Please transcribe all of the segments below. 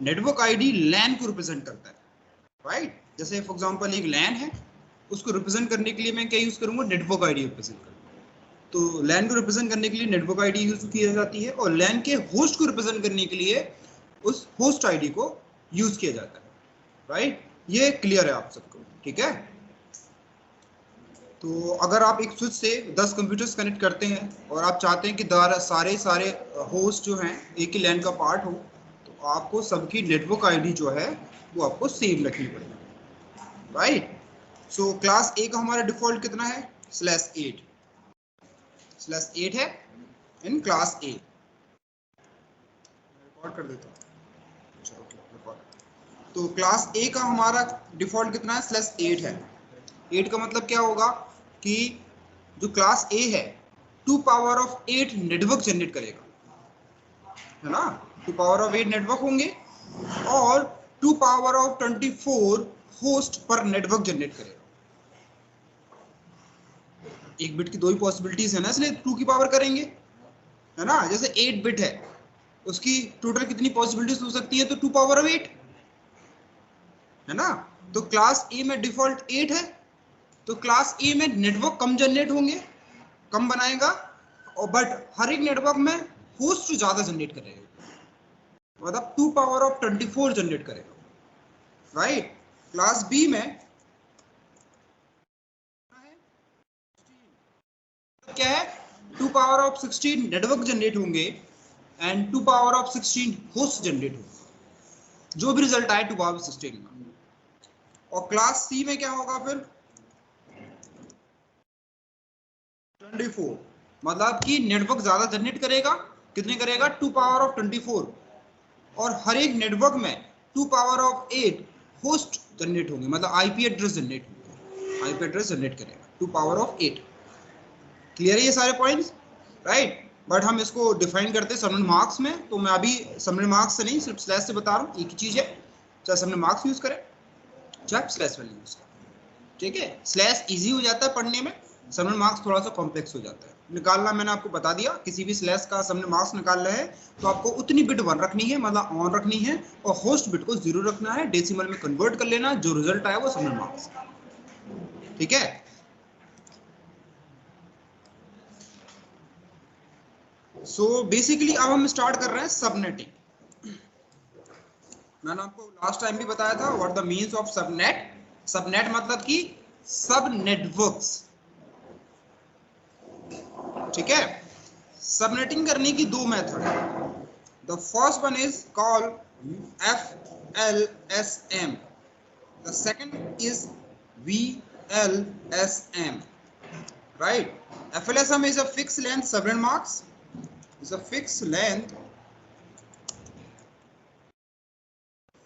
Network ID लैन को represent करता है, राइट। जैसे फॉर एग्जांपल एक लैन है, उसको रिप्रेजेंट करने के लिए मैं क्या यूज करूंगा, नेटवर्क आईडी रिप्रेजेंट करूंगा। तो लैन को रिप्रेजेंट करने के लिए नेटवर्क आईडी यूज की जाती है, और लैन के होस्ट को रिप्रेजेंट करने के लिए उस होस्ट आईडी को यूज किया जाता है, राइट। ये क्लियर है आप सबको, ठीक है। तो अगर आप एक स्विच से 10 कंप्यूटर्स कनेक्ट करते हैं और आप चाहते हैं कि सारे होस्ट जो हैं एक ही लैन का पार्ट हो, तो आपको सबकी नेटवर्क आईडी जो है वो आपको सेम रखनी पड़ेगी, राइट। सो क्लास ए का हमारा डिफॉल्ट कितना है, /8 है इन क्लास ए। रिकॉर्ड कर देता हूँ, अच्छा ओके रिकॉर्ड। तो क्लास ए का हमारा डिफॉल्ट कितना है, /8 है। 8 का मतलब क्या होगा कि जो क्लास ए है 2 पावर ऑफ 8 नेटवर्क जनरेट करेगा, है ना। 2 पावर ऑफ 8 नेटवर्क होंगे और 2 पावर ऑफ 24 होस्ट पर नेटवर्क जनरेट करेगा। एक बिट की दो ही पॉसिबिलिटीज है ना, इसलिए 2 की पावर करेंगे, है ना। जैसे 8 बिट है, उसकी टोटल कितनी पॉसिबिलिटीज हो सकती है, तो 2 पावर ऑफ 8, है ना। तो क्लास ए में डिफॉल्ट 8 है, तो क्लास ए में नेटवर्क कम जनरेट होंगे, कम बनाएगा, और बट हर एक नेटवर्क में होस्ट ज्यादा जनरेट करेगा, मतलब 2 पावर ऑफ 24 जनरेट करेगा, राइट। क्लास बी में क्या है, 2 पावर ऑफ 16 नेटवर्क जनरेट होंगे and 2 power of 16 host generate होंगे, जो भी रिजल्ट आए 2 पावर 16 में। और क्लास सी में क्या होगा फिर, 24, मतलब कि नेटवर्क ज्यादा जनरेट करेगा, कितने करेगा, 2 पावर ऑफ 24, और हर एक नेटवर्क में 2 पावर ऑफ 8 होस्ट जनरेट होंगे, मतलब आईपी एड्रेस जनरेट होंगे, आईपी एड्रेस जनरेट करेगा 2 पावर ऑफ 8। क्लियर है ये सारे पॉइंट्स, राइट। बट हम इसको डिफाइन करते हैं सबनेट मार्क्स में, तो मैं अभी सबनेट मार्क्स से नहीं, सिर्फ स्लैश से बता रहा हूँ, एक ही चीज है, चाहे सबनेट मार्क्स यूज करें चाहे स्लैश वैल्यू यूज करें, ठीक है। स्लैश इजी हो जाता है पढ़ने में, सबनेट मार्क्स थोड़ा सा कॉम्प्लेक्स हो जाता है निकालना। मैंने आपको बता दिया, किसी भी स्लैश का सबनेट मार्क्स निकाल रहे हैं तो आपको उतनी बिट 1 रखनी है, मतलब ऑन रखनी है, और होस्ट बिट को 0 रखना है, डेसिमल में कन्वर्ट कर लेना, जो रिजल्ट आया वो सबनेट मार्क्स, ठीक है। सो बेसिकली अब हम स्टार्ट कर रहे हैं सबनेटिंग। मैंने आपको लास्ट टाइम भी बताया था what the means of subnet. Subnet मतलब कि सब नेटवर्क्स, ठीक है। सबनेटिंग करने की दो मेथड है। The first one is called FLSM, the second is VLSM, right? FLSM is a fixed length subnet marks, is a fixed length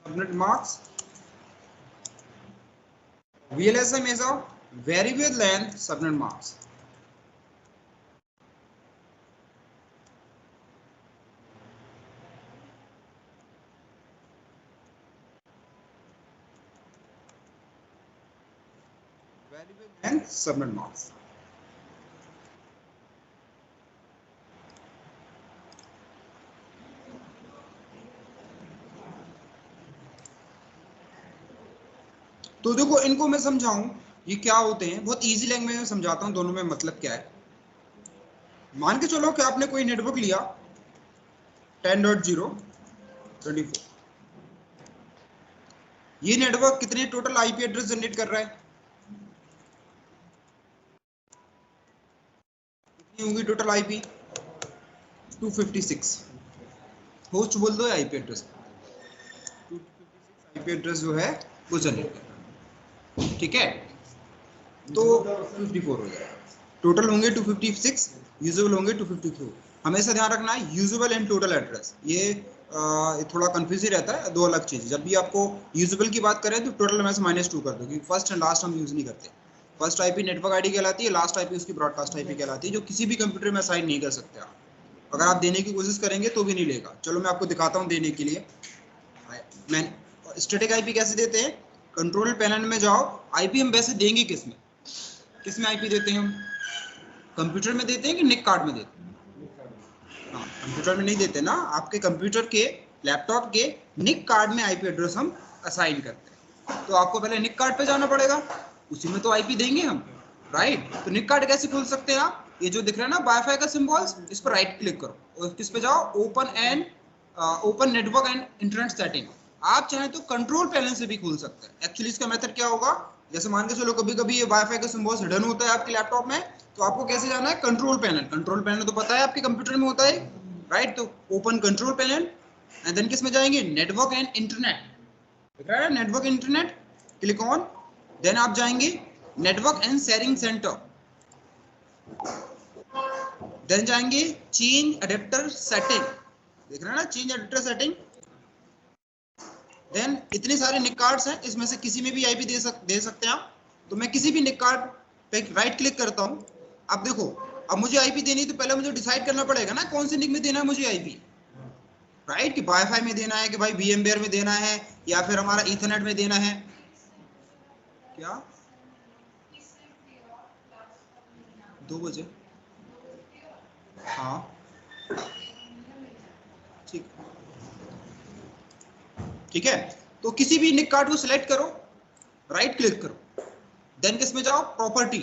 subnet marks. VLSM is a variable length subnet marks. Variable length subnet marks. तो देखो इनको मैं समझाऊं ये क्या होते हैं, बहुत इजी लैंग्वेज में समझाता हूं, दोनों में मतलब क्या है। मान के चलो कि आपने कोई नेटवर्क लिया 10.0.24, ये नेटवर्क कितने टोटल आईपी एड्रेस जनरेट कर रहा है, कितनी होंगी टोटल आईपी, 256। होस्ट बोल दो आईपी एड्रेस, 256 आईपी एड्रेस जो है वो जनरेट कर रहा है, ठीक है। तो 54 हो जाएगा, टोटल होंगे 256, यूजेबल होंगे 254। हमेशा ध्यान रखना है यूजेबल एंड टोटल एड्रेस, ये थोड़ा कंफ्यूज ही रहता है, दो अलग चीज। जब भी आपको यूजेबल की बात करें तो टोटल में से -2 कर दो, क्योंकि फर्स्ट एंड लास्ट हम यूज नहीं करते। फर्स्ट आईपी नेटवर्क आईडी कहलाती है, लास्ट आईपी उसकी ब्रॉडकास्ट आईपी कहलाती है, जो किसी भी कंप्यूटर में असाइन नहीं कर सकते आप। अगर आप देने की कोशिश करेंगे तो भी नहीं लेगा। चलो मैं आपको दिखाता हूँ देने के लिए। मैं स्टैटिक आईपी कैसे देते हैं, कंट्रोल पैनल में जाओ, आईपी हम वैसे देंगे किसमें आईपी देते हैं हम, कंप्यूटर में देते हैं कि निक कार्ड में देते हैं। हाँ, कंप्यूटर में नहीं देते ना, आपके कंप्यूटर के लैपटॉप के निक कार्ड में आईपी एड्रेस हम असाइन करते हैं। तो आपको पहले निक कार्ड पे जाना पड़ेगा, उसी में तो आईपी देंगे हम, राइट। तो निक कार्ड कैसे खोल सकते हैं आप, ये जो दिख रहा है ना वाईफाई का सिंबल्स, इस पर राइट क्लिक करो और किस पे जाओ, open network and internet setting. आप चाहें तो कंट्रोल पैनल से भी खोल सकते हैं। एक्चुअली इसका मेथड क्या होगा, जैसे मान के चलो कभी कभी ये वाईफाई का सिंबल्स हिडन होता है आपके लैपटॉप में, तो आपको कैसे जाना है, कंट्रोल पैनल। कंट्रोल पैनल तो पता है आपके कंप्यूटर में होता है, राइट। तो open control panel and then किस में जाएंगे, नेटवर्क एंड इंटरनेट, दिख रहा है network internet, click on. Then आप जाएंगे network and sharing centre, then जाएंगे चेंज अडेप्टर सेटिंग, देख रहे हैं ना चेंज अडेप्टर सेटिंग। देन इतने सारे निक कार्ड्स हैं, इसमें से किसी में भी आईपी दे सकते हैं आप। तो मैं किसी भी निक कार्ड पे राइट क्लिक करता हूं। अब देखो, अब मुझे आईपी देनी तो पहले मुझे डिसाइड करना पड़ेगा ना कौन से निक में देना है मुझे आईपी, राइट। कि वाईफाई में देना है, कि भाई VMware में देना है, या फिर हमारा ईथरनेट में देना है। क्या 2 बजे, हाँ ठीक, ठीक है। तो किसी भी निक कार्ड को सिलेक्ट करो, राइट क्लिक करो, देन किस में जाओ, प्रॉपर्टी,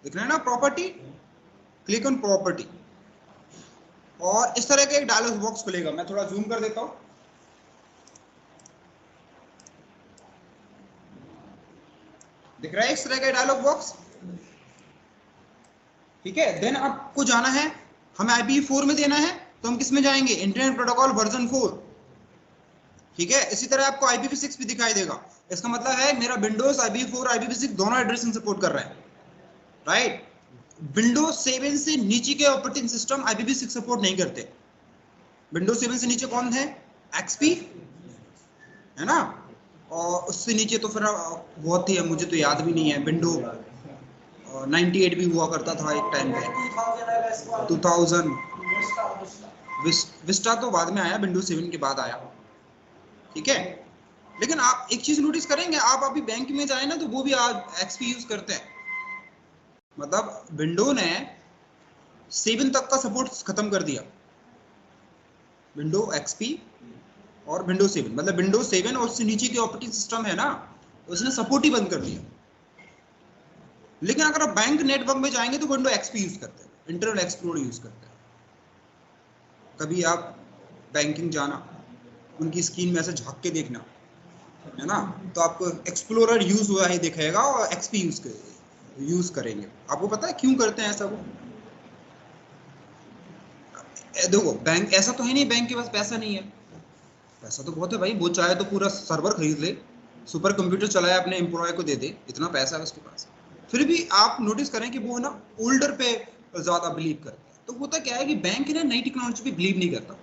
दिख रहा है ना प्रॉपर्टी, क्लिक ऑन प्रॉपर्टी, और इस तरह का एक डायलॉग बॉक्स खुलेगा। मैं थोड़ा जूम कर देता हूं, दिख रहा है इस तरह का डायलॉग बॉक्स, ठीक है। देन आपको जाना है, हमें IPv4 में देना है, तो हम किस में जाएंगे, इंटरनेट प्रोटोकॉल वर्जन 4, ठीक है। इसी तरह आपको IPv6 भी दिखाई देगा। इसका मतलब है मेरा विंडोज IPv4 IPv6 दोनों एड्रेसिंग सपोर्ट कर रहा है, राइट। विंडोज 7 से नीचे के ऑपरेटिंग सिस्टम IPv6 सपोर्ट नहीं करते। विंडोज 7 से नीचे कौन है, XP, है ना। और उससे नीचे तो फिर बहुत ही है, मुझे तो याद भी नहीं है। विंडो 98 भी हुआ करता था एक टाइम पे, 2000। विस्टा तो बाद में आया, विंडोज 7 के बाद आया, ठीक है। लेकिन आप एक चीज नोटिस करेंगे, आप अभी बैंक में जाए ना तो वो भी आप XP यूज करते हैं। मतलब विंडो ने 7 तक का सपोर्ट खत्म कर दिया, विंडो XP और विंडो 7, मतलब विंडो 7 और उससे नीचे के ऑपरेटिंग सिस्टम है ना, उसने सपोर्ट ही बंद कर दिया। लेकिन अगर आप बैंक नेटवर्क में जाएंगे तो विंडो XP यूज करते हैं, इंटरनेट एक्सप्लोरर यूज करते हैं। कभी आप बैंकिंग जाना, उनकी स्क्रीन में ऐसे झांक के देखना, है ना, तो आपको एक्सप्लोरर यूज हुआ ही दिखेगा और XP यूज करेंगे। आपको पता है क्यों करते हैं ऐसा वो? देखो बैंक ऐसा तो है नहीं बैंक के पास पैसा नहीं है, पैसा तो बहुत है भाई। वो चाहे तो पूरा सर्वर खरीद ले, सुपर कंप्यूटर चलाए, अपने एम्प्लॉय को दे दे, इतना पैसा है उसके पास। फिर भी आप नोटिस करें कि वो ना ओल्डर पे ज्यादा बिलीव करते हैं। तो होता क्या है कि बैंक ना नई टेक्नोलॉजी पे बिलीव नहीं करता।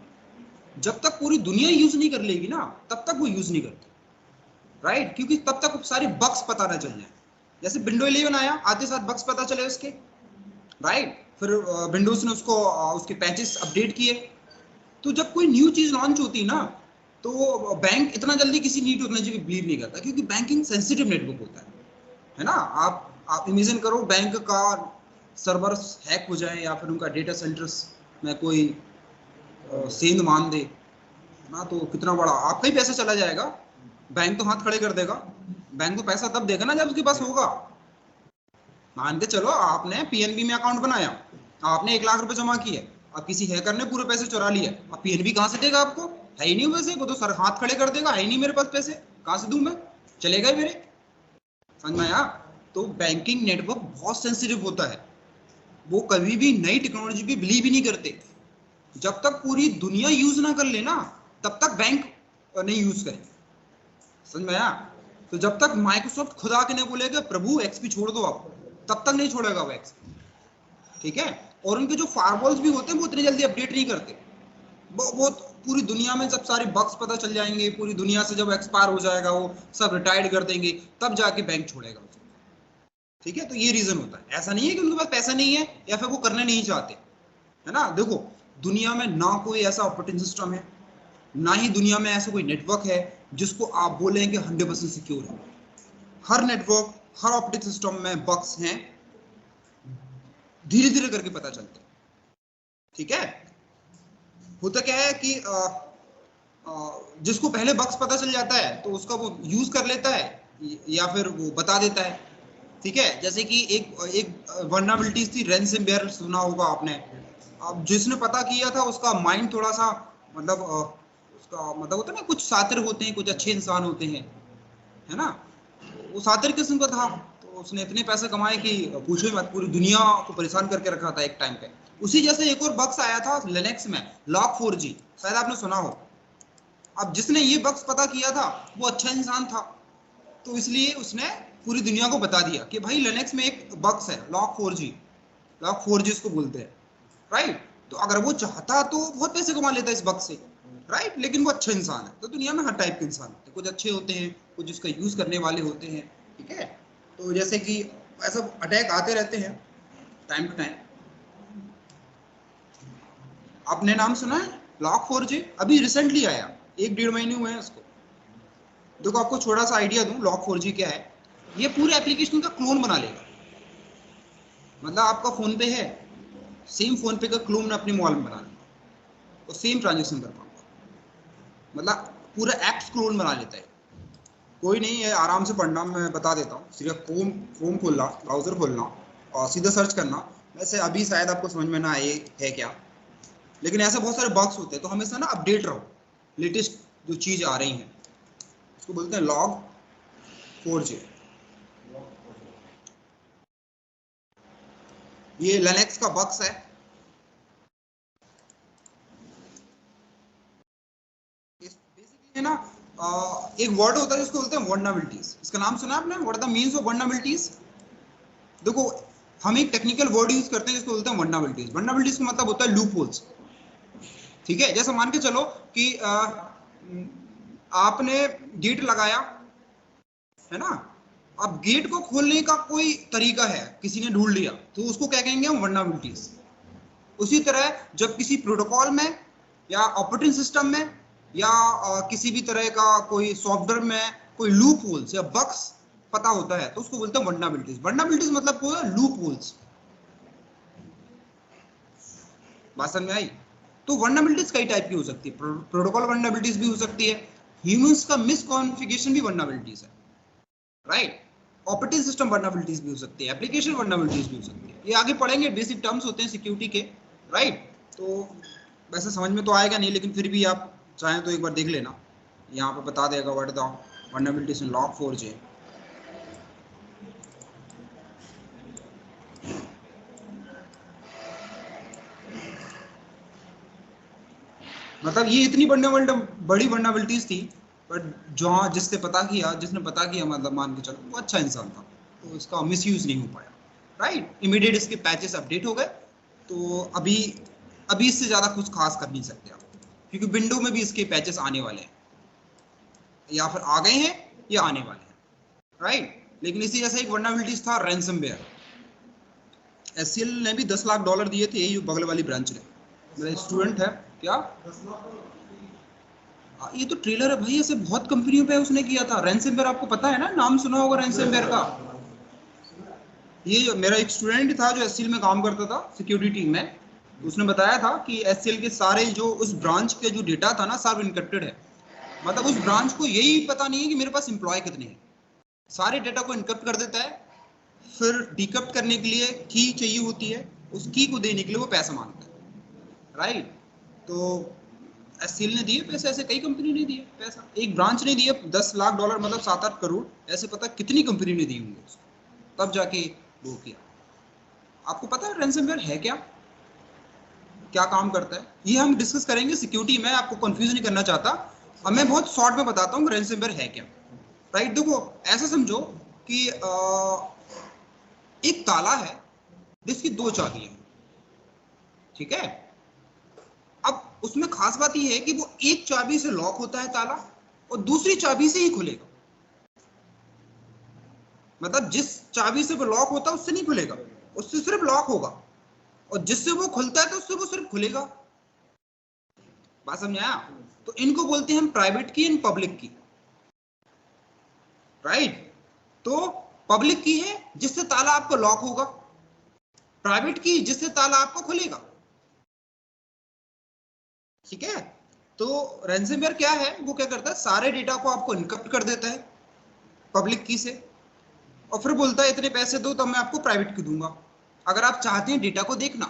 जब तक पूरी दुनिया यूज नहीं कर लेगी ना, तब तक वो यूज नहीं करते, राइट। क्योंकि तब तक सारे बग्स पता ना चल जाए। जैसे विंडो 11 आया, आते साथ बग्स पता चले उसके, राइट। फिर विंडोज ने उसको उसके पैचेस अपडेट किए। तो जब कोई न्यू चीज लॉन्च होती है ना, तो बैंक इतना जल्दी किसी न्यू टेक्नोलॉजी पे बिलीव नहीं करता, क्योंकि बैंकिंग सेंसिटिव नेटवर्क होता है ना। आप इमेजिन करो बैंक का सर्वर हैक हो जाए, या फिर उनका डेटा सेंटर्स में कोई सेंध मान दे ना, तो कितना बड़ा आपका ही पैसा चला जाएगा। बैंक तो हाथ खड़े कर देगा। बैंक तो पैसा तब देगा ना जब उसके पास होगा। मान के चलो आपने PNB में अकाउंट बनाया, आपने 1 लाख रुपए जमा किए, अब किसी हैकर ने पूरे पैसे चुरा लिए, अब PNB कहां से देगा आपको, है ही नहीं वैसे, वो तो सर हाथ खड़े कर देगा, है ही नहीं मेरे पास पैसे, कहां से दूं मैं, चलेगा ही मेरे, समझ में आया। तो बैंकिंग नेटवर्क बहुत सेंसिटिव होता है, वो कभी भी नई टेक्नोलॉजी पे बिलीव ही नहीं करते। जब तक पूरी दुनिया यूज ना कर लेना, तब तक बैंक नहीं यूज करेंगे, समझ में आया। तो जब तक माइक्रोसॉफ्ट खुद आके नहीं बोलेगा प्रभु XP छोड़ दो आप, तब तक नहीं छोड़ेगा वो XP, ठीक है। और उनके जो फायरवॉल्स भी होते हैं वो इतनी जल्दी अपडेट नहीं करते। वो पूरी दुनिया में जब सारे बग्स पता चल जाएंगे, पूरी दुनिया से जब एक्सपायर हो जाएगा, वो सब रिटायर्ड कर देंगे, तब जाके बैंक छोड़ेगा उसे, ठीक है। तो ये रीजन होता है, ऐसा नहीं है कि उनके पास पैसा नहीं है या फिर वो करना नहीं चाहते, है ना। देखो दुनिया में ना कोई ऐसा ऑपरेटिंग सिस्टम है, ना ही दुनिया में ऐसा कोई नेटवर्क है जिसको आप बोलेंगे 100% सिक्योर है। हर नेटवर्क, हर ऑपरेटिंग सिस्टम में बग्स हैं, धीरे धीरे करके पता चलते हैं, ठीक है। होता क्या है कि जिसको पहले बग्स पता चल जाता है तो उसका वो यूज कर लेता है या फिर वो बता देता है। ठीक है, जैसे कि एक वर्नाबिलिटीज थी रैनसमवेयर, सुना होगा आपने। अब जिसने पता किया था उसका माइंड थोड़ा सा मतलब उसका मतलब होता है ना, कुछ सातिर होते हैं, कुछ अच्छे इंसान होते हैं, है ना। वो सातिर किस्म का था, तो उसने इतने पैसे कमाए कि पूछो ही मत, पूरी दुनिया को परेशान करके रखा था एक टाइम पे। उसी जैसे एक और बग्स आया था लिनक्स में, log4j, शायद आपने सुना हो। अब जिसने ये बग्स पता किया था वो अच्छा इंसान था, तो इसलिए उसने पूरी दुनिया को बता दिया कि भाई लिनक्स में एक बग्स है log4j, log4j इसको बोलते हैं, राइट। तो अगर वो चाहता तो बहुत पैसे कमा लेता इस बग से, राइट। लेकिन वो अच्छा इंसान है। तो दुनिया में हर टाइप के इंसान होते हैं, कुछ अच्छे होते हैं, कुछ उसका यूज करने वाले होते हैं। ठीक है, तो जैसे कि ऐसा अटैक आते रहते हैं टाइम टू टाइम। आपने नाम सुना है log4j? अभी रिसेंटली आया, 1-1.5 महीने हुए हैं इसको। देखो आपको थोड़ा सा आइडिया दूं log4j क्या है। ये पूरे एप्लीकेशन का क्लोन बना लेगा। मतलब आपका फोन पे है, सेम फोन पे का क्लोन ने अपने मोबाइल में बना लिया और सेम ट्रांजेक्शन कर पाऊंगा। मतलब पूरा एप्स क्लोन बना लेता है। कोई नहीं है, आराम से पढ़ना, मैं बता देता हूँ। सिर्फ क्रोम क्रोम खोलना, ब्राउजर खोलना और सीधा सर्च करना। वैसे अभी शायद आपको समझ में ना आए है क्या, लेकिन ऐसे बहुत सारे बग्स होते हैं, तो हमेशा ना अपडेट रहो, लेटेस्ट जो चीज आ रही है। उसको बोलते हैं log4j। ये लिनक्स का बग्स है। बेसिकली है ना, एक वर्ड होता है जिसको बोलते हैं वर्नाबिलिटीज। इसका नाम सुना आपने, what are the means of vulnerabilities? देखो, हम एक टेक्निकल वर्ड यूज करते हैं जिसको बोलते हैं वर्नाबिलिटीज। वर्नाबिलिटीज का मतलब होता है लूप होल्स। ठीक है, जैसे मान के चलो कि आपने गेट लगाया, है ना। अब गेट को खोलने का कोई तरीका है, किसी ने ढूंढ लिया, तो उसको क्या कहेंगे हम, वर्नाबिलिटीज। उसी तरह जब किसी प्रोटोकॉल में या ऑपरेटिंग सिस्टम में या किसी भी तरह का कोई सॉफ्टवेयर में कोई लूप होल्स या बग्स पता होता है, तो उसको बोलते हैं वर्नाबिलिटीज। वर्नाबिलिटीज मतलब कोई लूप होल्स। बात समझ में आई? तो वर्नाबिलिटीज कई टाइप की हो सकती है। प्रोटोकॉल वर्नाबिलिटीज भी हो सकती है, ह्यूमंस का मिसकॉन्फ़िगरेशन भी वर्नाबिलिटीज है, राइट। ऑपरेटिंग सिस्टम वर्नाबिलिटीज भी हो सकती है, एप्लीकेशन वर्नाबिलिटीज भी हो सकती है। ये आगे पढ़ेंगे, बेसिक टर्म्स होते हैं सिक्योरिटी के, राइट। तो वैसे समझ में तो आएगा नहीं, लेकिन फिर भी आप चाहें तो एक बार देख लेना, यहाँ पे बता देगा व्हाट द वर्नाबिलिटीज इन log4j। मतलब ये इतनी बड़ी वर्नाबिलिटीज थी, बट जो जिसने पता किया, मतलब मान के चलो वो अच्छा इंसान था, तो इसका मिसयूज नहीं हो पाया, राइट। इमीडिएट इसके पैचेस अपडेट हो गए। तो अभी अभी इससे ज़्यादा कुछ खास कर नहीं सकते आप, क्योंकि विंडो में भी इसके पैचेस आने वाले हैं, या फिर आ गए हैं या आने वाले हैं, राइट। लेकिन इसी जैसे एक वर्नाबिलिटीज था रैनसमवेयर। एचसीएल ने भी $10 लाख दिए थे, ये बगल वाली ब्रांच ने। मेरा स्टूडेंट है क्या, ये तो ट्रेलर है भाई, ऐसे बहुत कंपनियों पे उसने किया था रैनसमवेयर। आपको पता है ना, नाम सुना होगा रैनसमवेयर का। ये मेरा एक स्टूडेंट था जो एचसीएल में काम करता था सिक्योरिटी टीम में। उसने बताया था कि एचसीएल के सारे जो उस ब्रांच के जो डेटा था ना, सब इनक्रिप्टेड है। मतलब उस ब्रांच को यही पता नहीं है कि मेरे पास एम्प्लॉय कितने हैं। सारे डेटा को इनक्रिप्ट कर देता है, फिर डिक्रिप्ट करने के लिए की चाहिए होती है, उस की को देने के लिए वो पैसा मांगता है, राइट। तो एचसीएल ने दिए पैसे, ऐसे कई कंपनी ने दिए पैसा, एक ब्रांच ने दिए $10 लाख, मतलब 7-8 करोड़। ऐसे पता कितनी कंपनी ने दी होंगे उसको, तब जाके वो किया। आपको पता है रैनसमवेयर है क्या, क्या काम करता है, ये हम डिस्कस करेंगे सिक्योरिटी में। आपको कंफ्यूज नहीं करना चाहता, अब मैं बहुत शॉर्ट में बताता हूँ रैनसमवेयर है क्या, राइट। देखो, ऐसा समझो कि एक ताला है जिसकी 2 चाबियां हैं, ठीक है। अब उसमें खास बात यह है कि वो एक चाबी से लॉक होता है ताला, और दूसरी चाबी से ही खुलेगा। मतलब जिस चाबी से वो लॉक होता है उससे नहीं खुलेगा, उससे सिर्फ लॉक होगा, और जिससे वो खुलता है तो उससे वो सिर्फ खुलेगा। बात समझ आया? तो इनको बोलते हैं हम प्राइवेट की एंड पब्लिक की, राइट। तो पब्लिक की है जिससे ताला आपको लॉक होगा, प्राइवेट की जिससे ताला आपको खुलेगा, ठीक है। तो रैंसमवेयर क्या है, वो क्या करता है, सारे डेटा को आपको इनकप्ट कर देता है पब्लिक की से, और फिर बोलता है इतने पैसे दो तब मैं आपको प्राइवेट की दूंगा। अगर आप चाहते हैं डेटा को देखना,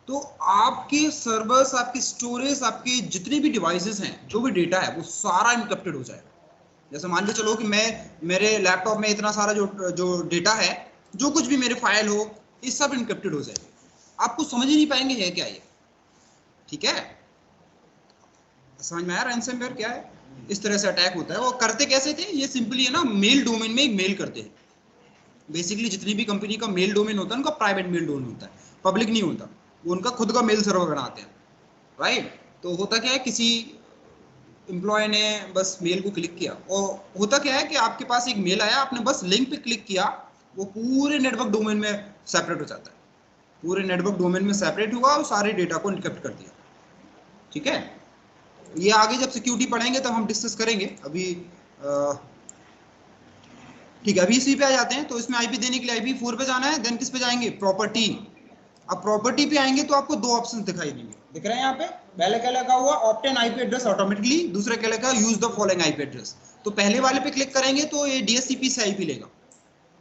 तो आपके सर्वर्स, आपकी स्टोरेज, आपके जितने भी डिवाइसेस हैं, जो भी डेटा है वो सारा इनकप्टेड हो जाएगा। जैसे मान के चलो कि मैं, मेरे लैपटॉप में इतना सारा जो जो डेटा है, जो कुछ भी मेरे फाइल हो, ये सब इनकप्टेड हो जाएगी। आप कुछ समझ ही नहीं पाएंगे है क्या ये। ठीक है, समझ में आया रैंसमवेयर क्या है? इस तरह से अटैक होता है। वो करते कैसे थे, ये सिंपली है ना, मेल डोमेन में एक मेल करते हैं। बेसिकली जितनी भी कंपनी का मेल डोमेन होता है उनका प्राइवेट मेल डोमेन होता है, पब्लिक नहीं होता। वो उनका खुद का मेल सर्वर बनाते हैं, राइट। तो होता क्या है, किसी एम्प्लॉय ने बस मेल को क्लिक किया, और होता क्या है कि आपके पास एक मेल आया, आपने बस लिंक पे क्लिक किया, वो पूरे नेटवर्क डोमेन में सेपरेट हो जाता है, पूरे नेटवर्क डोमेन में सेपरेट हुआ और सारे डेटा को इनक्रिप्ट कर दिया। ठीक है, ये आगे जब सिक्योरिटी पढ़ेंगे तब हम डिस्कस करेंगे। अभी ठीक है, अभी इसी पे आ जाते हैं। तो इसमें आईपी देने के लिए IPv4 पे जाना है, देन किस पे जाएंगे, प्रॉपर्टी। अब प्रॉपर्टी पे आएंगे तो आपको दो ऑप्शन दिखाई देंगे, दिख रहे हैं यहाँ पे। पहले क्या लगा हुआ, ऑब्टेन आईपी एड्रेस ऑटोमेटिकली, दूसरा क्या लगा, use the following IP address. तो पहले वाले पे क्लिक करेंगे तो ये DHCP से आईपी लेगा।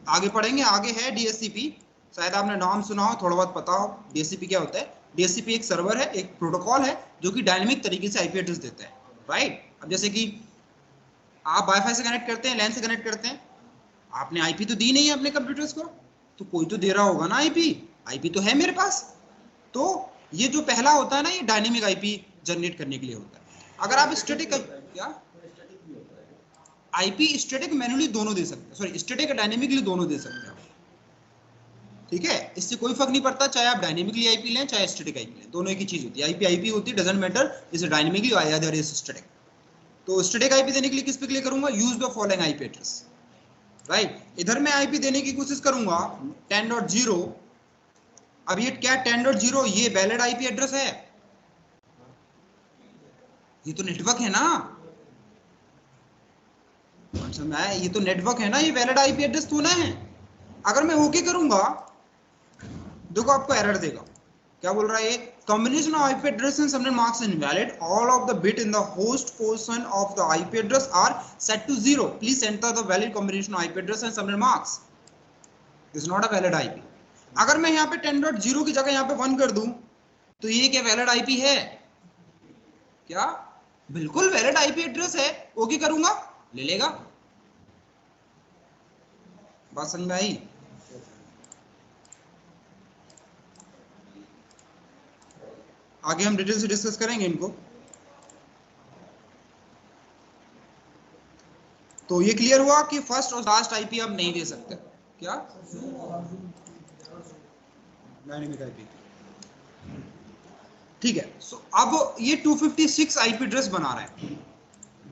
आगे पढ़ेंगे, आगे है DHCP, शायद आपने नाम सुना हो, थोड़ा बहुत पता हो DHCP क्या होता है। DHCP एक सर्वर है, एक प्रोटोकॉल है जो कि डायनेमिक तरीके से आईपी एड्रेस देता है, राइट। अब जैसे कि आप वाईफाई से कनेक्ट करते हैं, लैन से कनेक्ट करते हैं, आपने आईपी तो दी नहीं है अपने कंप्यूटर्स को, तो कोई तो दे रहा होगा ना आईपी। आईपी तो है मेरे पास। तो ये जो पहला होता है ना, ये डायनेमिक आईपी जनरेट करने के लिए होता है। अगर आप स्टैटिक, क्या आईपी स्टैटिक मैन्युअली दोनों दे सकते हैं, सॉरी स्टैटिक और डायनेमिकली दोनों दे सकते हैं। ठीक है, इससे कोई फर्क नहीं पड़ता, चाहे आप डायनेमिकली आईपी लें चाहे स्टैटिक आईपी लें, दोनों एक ही चीज होती है। आईपी आईपी होती है, डजंट मैटर इज डायनेमिकली और इज स्टैटिक। तो स्टैटिक आईपी देने के लिए किस पे क्लिक करूंगा, use the following IP address, right. इधर मैं आईपी देने की कोशिश करूंगा 10.0। अब ये क्या 10.0, ये वैलिड आईपी एड्रेस है, ये तो नेटवर्क है ना, ये तो नेटवर्क है ना, ये वैलिड आईपी एड्रेस तो ना है। अगर मैं ओके करूंगा, देखो आपको एरर देगा, क्या बोल रहा है ये, combination of IP address and subnet marks invalid, all of the bit in the host portion of the IP address are set to 0, please enter the valid combination of IP address and subnet marks, this is not a valid IP। अगर मैं यहाँ पे 10.0 की जगह यहाँ पे 1 कर दूं, तो ये क्या वैलिड आईपी है क्या, बिल्कुल वैलिड आईपी एड्रेस है। ओके करूंगा, ले लेगा। बात समझ में आई? आगे हम डिटेल से डिस्कस करेंगे इनको। तो ये क्लियर हुआ कि फर्स्ट और लास्ट आईपी आप नहीं दे सकते, क्या डायनेमिक आईपी। ठीक है, सो अब ये 256 आईपी एड्रेस बना रहा है।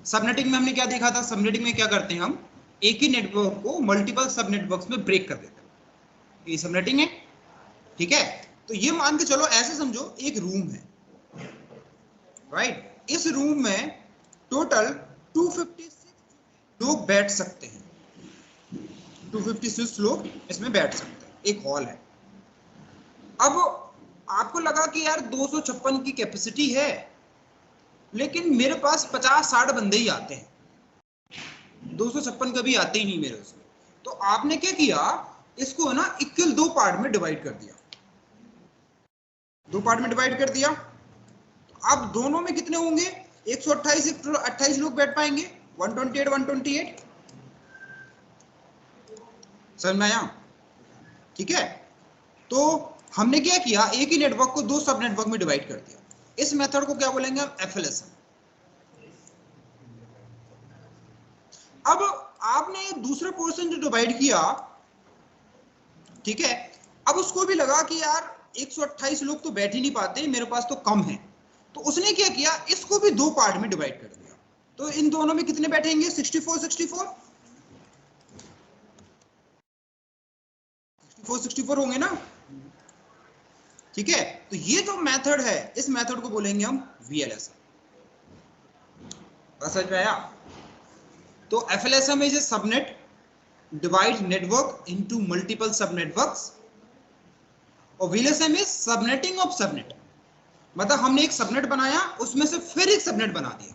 सबनेटिंग में हमने क्या देखा था, सबनेटिंग में क्या करते हैं हम, एक ही नेटवर्क को मल्टीपल सब नेटवर्क्स में ब्रेक कर देते हैं, ये सबनेटिंग है। ठीक है, तो ये मान के चलो, ऐसे समझो एक रूम है, राइट। इस रूम में टोटल 256 लोग बैठ सकते हैं, 256 लोग इसमें बैठ सकते हैं, एक हॉल है। अब आपको लगा कि यार 256 की कैपेसिटी है, लेकिन मेरे पास 50-60 बंदे ही आते हैं, 256 कभी आते ही नहीं मेरे उसमें। तो आपने क्या किया, इसको ना इक्वल दो पार्ट में डिवाइड कर दिया, दो पार्ट में डिवाइड कर दिया। अब दोनों में कितने होंगे, 128 लोग बैठ पाएंगे, 128 समझ में आया? ठीक है, तो हमने क्या किया, एक ही नेटवर्क को दो सब नेटवर्क में डिवाइड कर दिया। इस मेथड को क्या बोलेंगे हम, FLSM। अब आपने दूसरे पोर्शन जो डिवाइड किया, ठीक है, अब उसको भी लगा कि यार 128 लोग तो बैठ ही नहीं पाते, मेरे पास तो कम है, तो उसने क्या किया, इसको भी दो पार्ट में डिवाइड कर दिया। तो इन दोनों में कितने बैठेंगे, 64 होंगे ना। ठीक है, तो ये जो मेथड है, इस मेथड को बोलेंगे हम VLSM। समझ में आया? तो FLSM is a subnet divide network into multiple सब नेटवर्क्स, और VLSM is subnetting of subnet, मतलब हमने एक सबनेट बनाया, उसमें से फिर एक सबनेट बना दिया,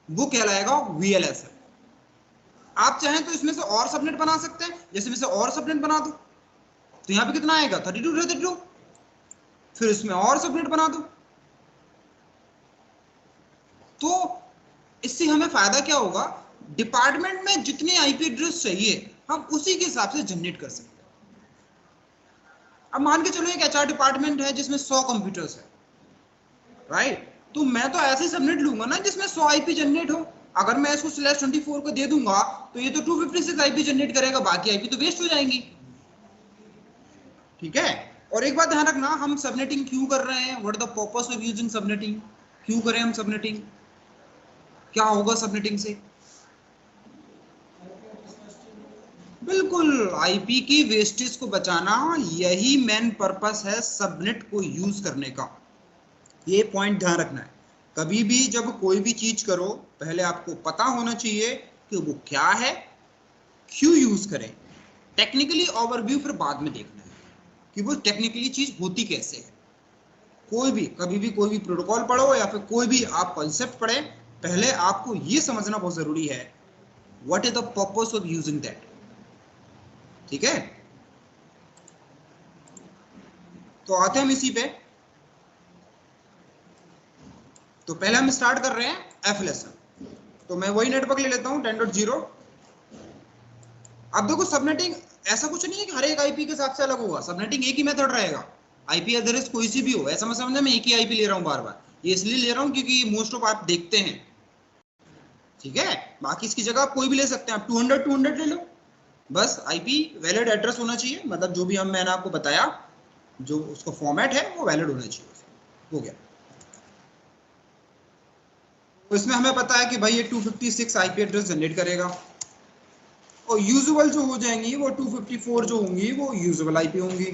वो कहलाएगा VLSI। आप चाहें तो इसमें से और सबनेट बना सकते हैं, जैसे में से और सबनेट बना दो तो यहाँ पे कितना आएगा 32, फिर इसमें और सबनेट बना दो। तो इससे हमें फायदा क्या होगा, डिपार्टमेंट में जितने आईपी एड्रेस चाहिए हम उसी के हिसाब से जनरेट कर सकते हैं। अब मान के चलो एक एचआर डिपार्टमेंट है जिसमें 100 कंप्यूटर्स है, राइट, तो मैं तो ऐसे सबनेट लूंगा ना जिसमें 100 आईपी जनरेट हो। अगर मैं इसको /24 को दे दूंगा तो ये तो 256 आईपी जनरेट करेगा, बाकी आईपी तो वेस्ट हो जाएंगी। ठीक है, और एक बात ध्यान रखना, हम सबनेटिंग क्यों कर रहे हैं, what the purpose of using subnetting, क्यों करें हम सबनेटिंग, क्या होगा सबनेटिंग से। बिल्कुल, आईपी की वेस्टेज को बचाना, यही मेन पर्पस है सबनेट को यूज करने का। ये पॉइंट ध्यान रखना है, कभी भी जब कोई भी चीज करो पहले आपको पता होना चाहिए कि वो क्या है, क्यों यूज करें। टेक्निकली ओवरव्यू फिर बाद में देखना है कि वो टेक्निकली चीज होती कैसे है। कोई भी कभी भी कोई भी प्रोटोकॉल पढ़ो या फिर कोई भी आप कॉन्सेप्ट पढ़े, पहले आपको ये समझना बहुत जरूरी है what is the purpose of using that. ठीक है, तो आते हैं हम इसी पे। तो पहले हम स्टार्ट कर रहे हैं एफ लेसन, तो मैं वही नेटवर्क ले लेता हूं 10.0। अब देखो सबनेटिंग ऐसा कुछ नहीं है कि हर एक आईपी के हिसाब से अलग होगा, सबनेटिंग एक ही मेथड रहेगा, आईपी एड्रेस कोई सी भी हो, ऐसा मत समझना मैं एक ही आईपी ले रहा हूं बार बार, ये इसलिए ले रहा हूं क्योंकि मोस्ट ऑफ आप देखते हैं। ठीक है, बाकी इसकी जगह आप कोई भी ले सकते हैं, आप 200 ले लो, बस आईपी वैलिड एड्रेस होना चाहिए, मतलब जो भी मैंने आपको बताया जो उसका फॉर्मेट है वो वैलिड होना चाहिए, हो गया। तो इसमें हमें पता है कि भाई ये 256 आईपी एड्रेस जनरेट करेगा, और यूजुअल जो हो जाएंगी वो 254 जो होंगी वो यूजुअल आईपी होंगी।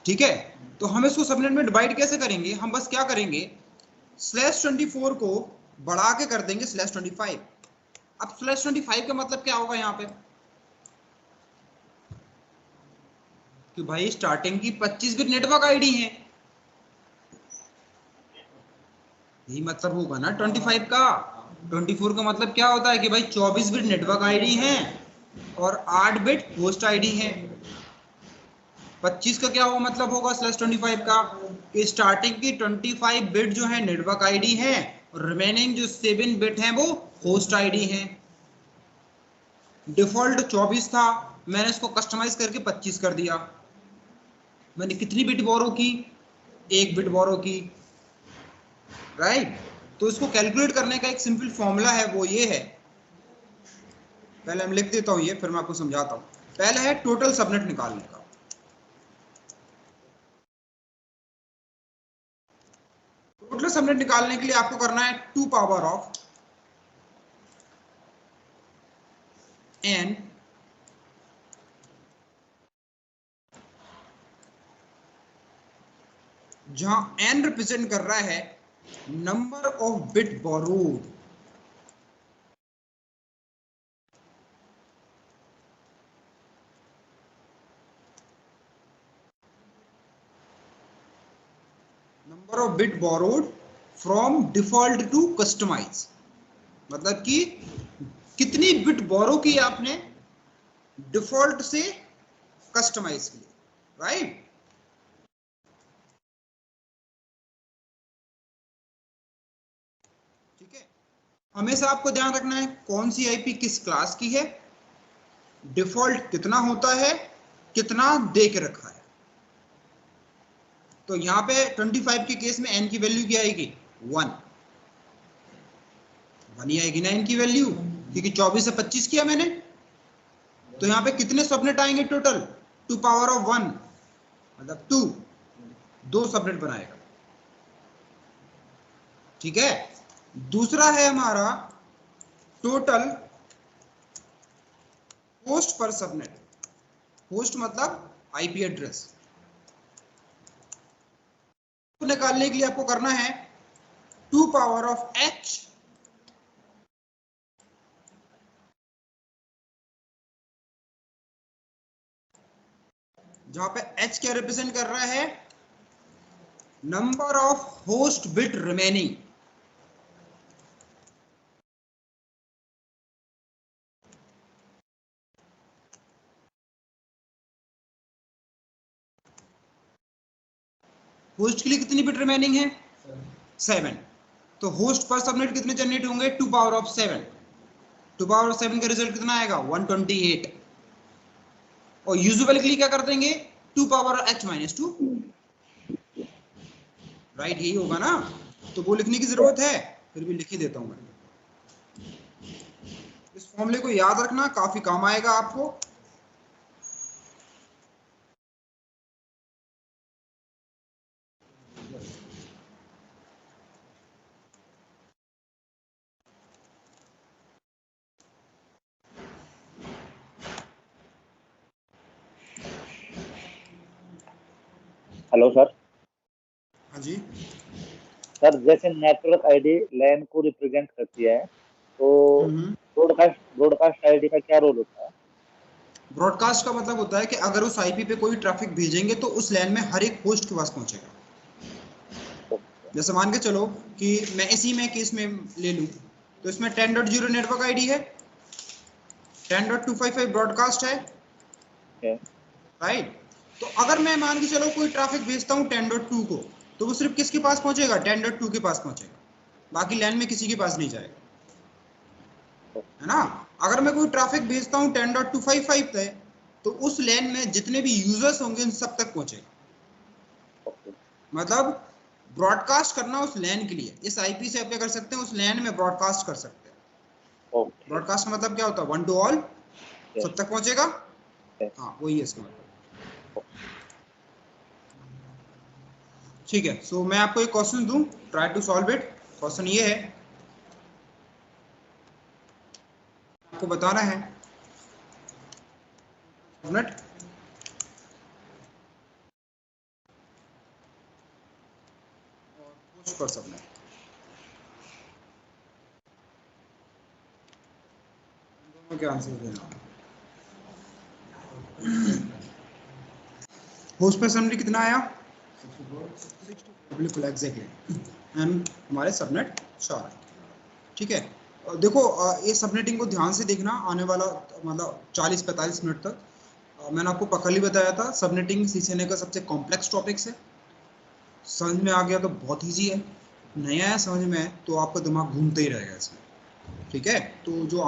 ठीक है, तो हम इसको सबनेट में डिवाइड कैसे करेंगे, हम बस क्या करेंगे, /24 को बढ़ा के कर देंगे /25। अब /25 का मतलब क्या होगा यहाँ पे कि भाई स्टार्टिंग की 25 बिट नेटवर्क आईडी है, यही मतलब होगा ना 25 का। 24 का मतलब क्या होता है कि भाई 24 बिट नेटवर्क आईडी है और 8 बिट होस्ट आईडी है। 25 का क्या हुआ मतलब होगा /25 का कि स्टार्टिंग की 25 बिट जो है नेटवर्क आईडी है और रिमेनिंग जो 7 बिट है वो होस्ट आईडी है। डिफॉल्ट 24 था, मैंने इसको कस्टमाइज करके 25 कर दिया। मैंने कितनी बिट बोरो की, 1 बिट बोरो की, राइट। तो इसको कैलकुलेट करने का एक सिंपल फॉर्मूला है, वो ये है, पहले हम लिख देता हूं ये, फिर मैं आपको समझाता हूं। पहले है टोटल सबनेट निकालने का, टोटल सबनेट निकालने के लिए आपको करना है 2 पावर ऑफ n, जहां n रिप्रेजेंट कर रहा है number of bit borrowed. Number of bit borrowed from default to customise, मतलब कि कितनी बिट बोरो की आपने डिफॉल्ट से कस्टमाइज की, राइट। ठीक है, हमेशा आपको ध्यान रखना है कौन सी आईपी किस क्लास की है, डिफॉल्ट कितना होता है, कितना दे के रखा है। तो यहाँ पे 25 के केस में n की वैल्यू क्या आएगी 1 ही आएगी ना n की वैल्यू, क्योंकि 24 से 25 किया मैंने। तो यहाँ पे कितने सबनेट आएंगे टोटल, 2 पावर ऑफ 1 मतलब 2, 2 सबनेट बनाएगा। ठीक है, दूसरा है हमारा टोटल होस्ट पर सबनेट, होस्ट मतलब आईपी एड्रेस को निकालने के लिए आपको करना है 2 पावर ऑफ h जहां पे h क्या रिप्रेजेंट कर रहा है, number of host bit remaining. Host के लिए कितनी बिट रिमेनिंग है, 7। तो होस्ट पर सबनेट कितने जनरेट होंगे, 2 पावर ऑफ 7। 2 पावर ऑफ 7 का रिजल्ट कितना आएगा, 128। और यूजुअल के लिए क्या कर देंगे, 2 पावर h माइनस 2, राइट, यही होगा ना। तो वो लिखने की जरूरत है, फिर भी लिख ही देता हूं मैं। इस फॉर्मूले को याद रखना, काफी काम आएगा आपको। Hello sir. हाँ जी सर जैसे नेटवर्क आईडी लैन को रिप्रेजेंट करती है, तो ब्रॉडकास्ट आईडी का क्या रोल होता है? ब्रॉडकास्ट का मतलब होता है कि अगर उस आईपी पे कोई ट्रैफिक भेजेंगे तो उस लैन में हर एक होस्ट के पास पहुंचेगा। जैसे मान के चलो कि मैं इसी में केस में ले लूं, तो इसमें 10.0 नेटवर्क आईडी है, 10.255 ब्रॉडकास्ट है, राइट। तो अगर मैं मान के चलो कोई ट्रैफिक भेजता हूं 10.2 को, तो वो सिर्फ किसके पास पहुंचेगा, 10.2 के पास पहुंचेगा, बाकी लैन में किसी के पास नहीं जाएगा, है ना। अगर मैं कोई ट्रैफिक भेजता हूं 10.255 पे, तो उस लैन में जितने भी यूजर्स होंगे उन सब तक पहुंचेगा। मतलब ब्रॉडकास्ट करना उस लैन के लिए, इस आईपी से अप्लाई कर सकते हैं, उस लैन में ब्रॉडकास्ट कर सकते हैं। ब्रॉडकास्ट का मतलब क्या होता है, 1 टू ऑल, सब तक पहुंचेगा। हाँ वही है इसका मतलब। ठीक है, सो मैं आपको एक क्वेश्चन दूं, try to solve it. Question ये है, आपको बताना है मिनट पोस्ट कर सकना है, दोनों के आंसर देना। होस्ट पे सबनेट कितना आया, बिल्कुल एग्जैक्टली, एंड हमारे सबनेट 4। ठीक है, देखो ये सबनेटिंग को ध्यान से देखना, आने वाला मतलब 40-45 मिनट तक। मैंने आपको कल ही बताया था, सबनेटिंग सीसीएनए का सबसे कॉम्प्लेक्स टॉपिक्स है। समझ में आ गया तो बहुत ईजी है, नहीं आया समझ में तो आपका दिमाग घूमते ही रहेगा इसमें। ठीक है, तो जो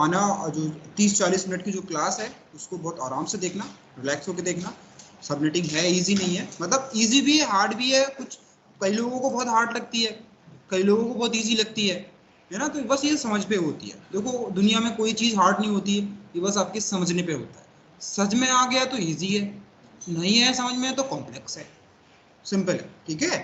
30-40 मिनट की जो क्लास है उसको बहुत आराम से देखना, रिलैक्स होकर देखना। सबनेटिंग है, इजी नहीं है, मतलब इजी भी है हार्ड भी है, कुछ कई लोगों को बहुत हार्ड लगती है, कई लोगों को बहुत इजी लगती है ना। तो बस ये समझ पे होती है, देखो दुनिया में कोई चीज़ हार्ड नहीं होती है, ये बस आपके समझने पे होता है। समझ में आ गया तो इजी है, नहीं है समझ में तो कॉम्प्लेक्स है, सिंपल है। ठीक है,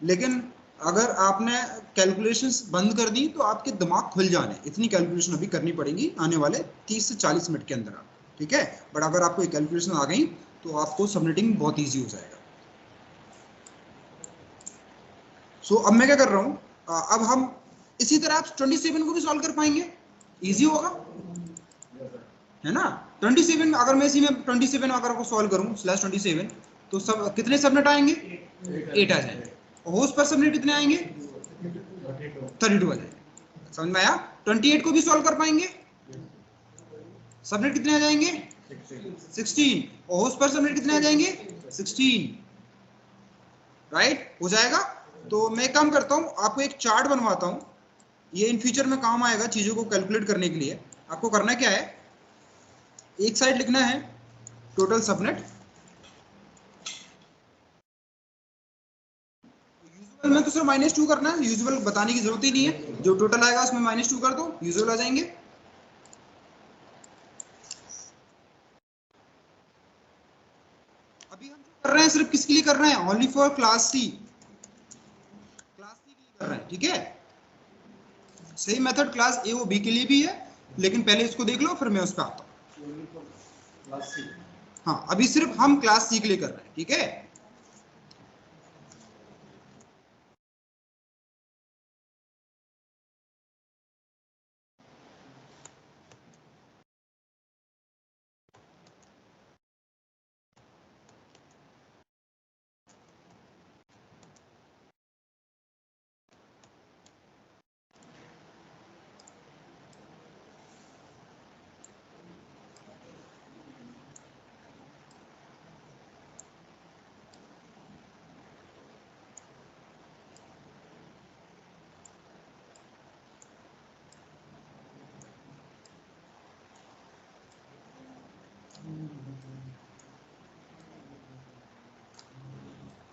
लेकिन अगर आपने कैलकुलेशंस बंद कर दी तो आपके दिमाग खुल जाने, इतनी कैलकुलेशन अभी करनी पड़ेगी आने वाले 30 से 40 मिनट के अंदर आप। ठीक है, बट अगर आपको कैलकुलेशन आ गई तो आपको सबनेटिंग बहुत ईजी हो जाएगा। सो अब मैं क्या कर रहा हूँ, अब हम इसी तरह आप 27 को भी सॉल्व कर पाएंगे, ईजी होगा, है ना। 27 अगर मैं इसी में 27 अगर आपको सॉल्व करूँ /27, तो सब कितने सबनेट आएंगे, 8 आ जाएंगे। और होस्ट पर सबनेट कितने आएंगे, 32 आ जाएंगे। समझ में आया। 28 को भी सॉल्व कर पाएंगे, सबनेट कितने आ जाएंगे, 16। और होस्ट पर सबनेट कितने आ जाएंगे, 16, राइट, हो जाएगा। तो मैं काम करता हूँ, आपको एक चार्ट बनवाता हूँ, ये इन फ्यूचर में काम आएगा चीजों को कैलकुलेट करने के लिए। आपको करना क्या है, एक साइड लिखना है टोटल सबनेट, यूजुअल में तो सिर्फ -2 करना है, यूजुअल बताने की जरूरत ही नहीं है, जो टोटल आएगा उसमें -2 कर दो, यूजुअल आ जाएंगे। अभी हम जो कर रहे हैं सिर्फ किसके लिए कर रहे हैं, only for class C, class C के लिए कर रहे हैं। ठीक है, सेम मेथड क्लास ए और बी के लिए भी है, लेकिन पहले इसको देख लो फिर मैं उस पर आता हूँ। हाँ, अभी सिर्फ हम क्लास सी के लिए कर रहे हैं। ठीक है,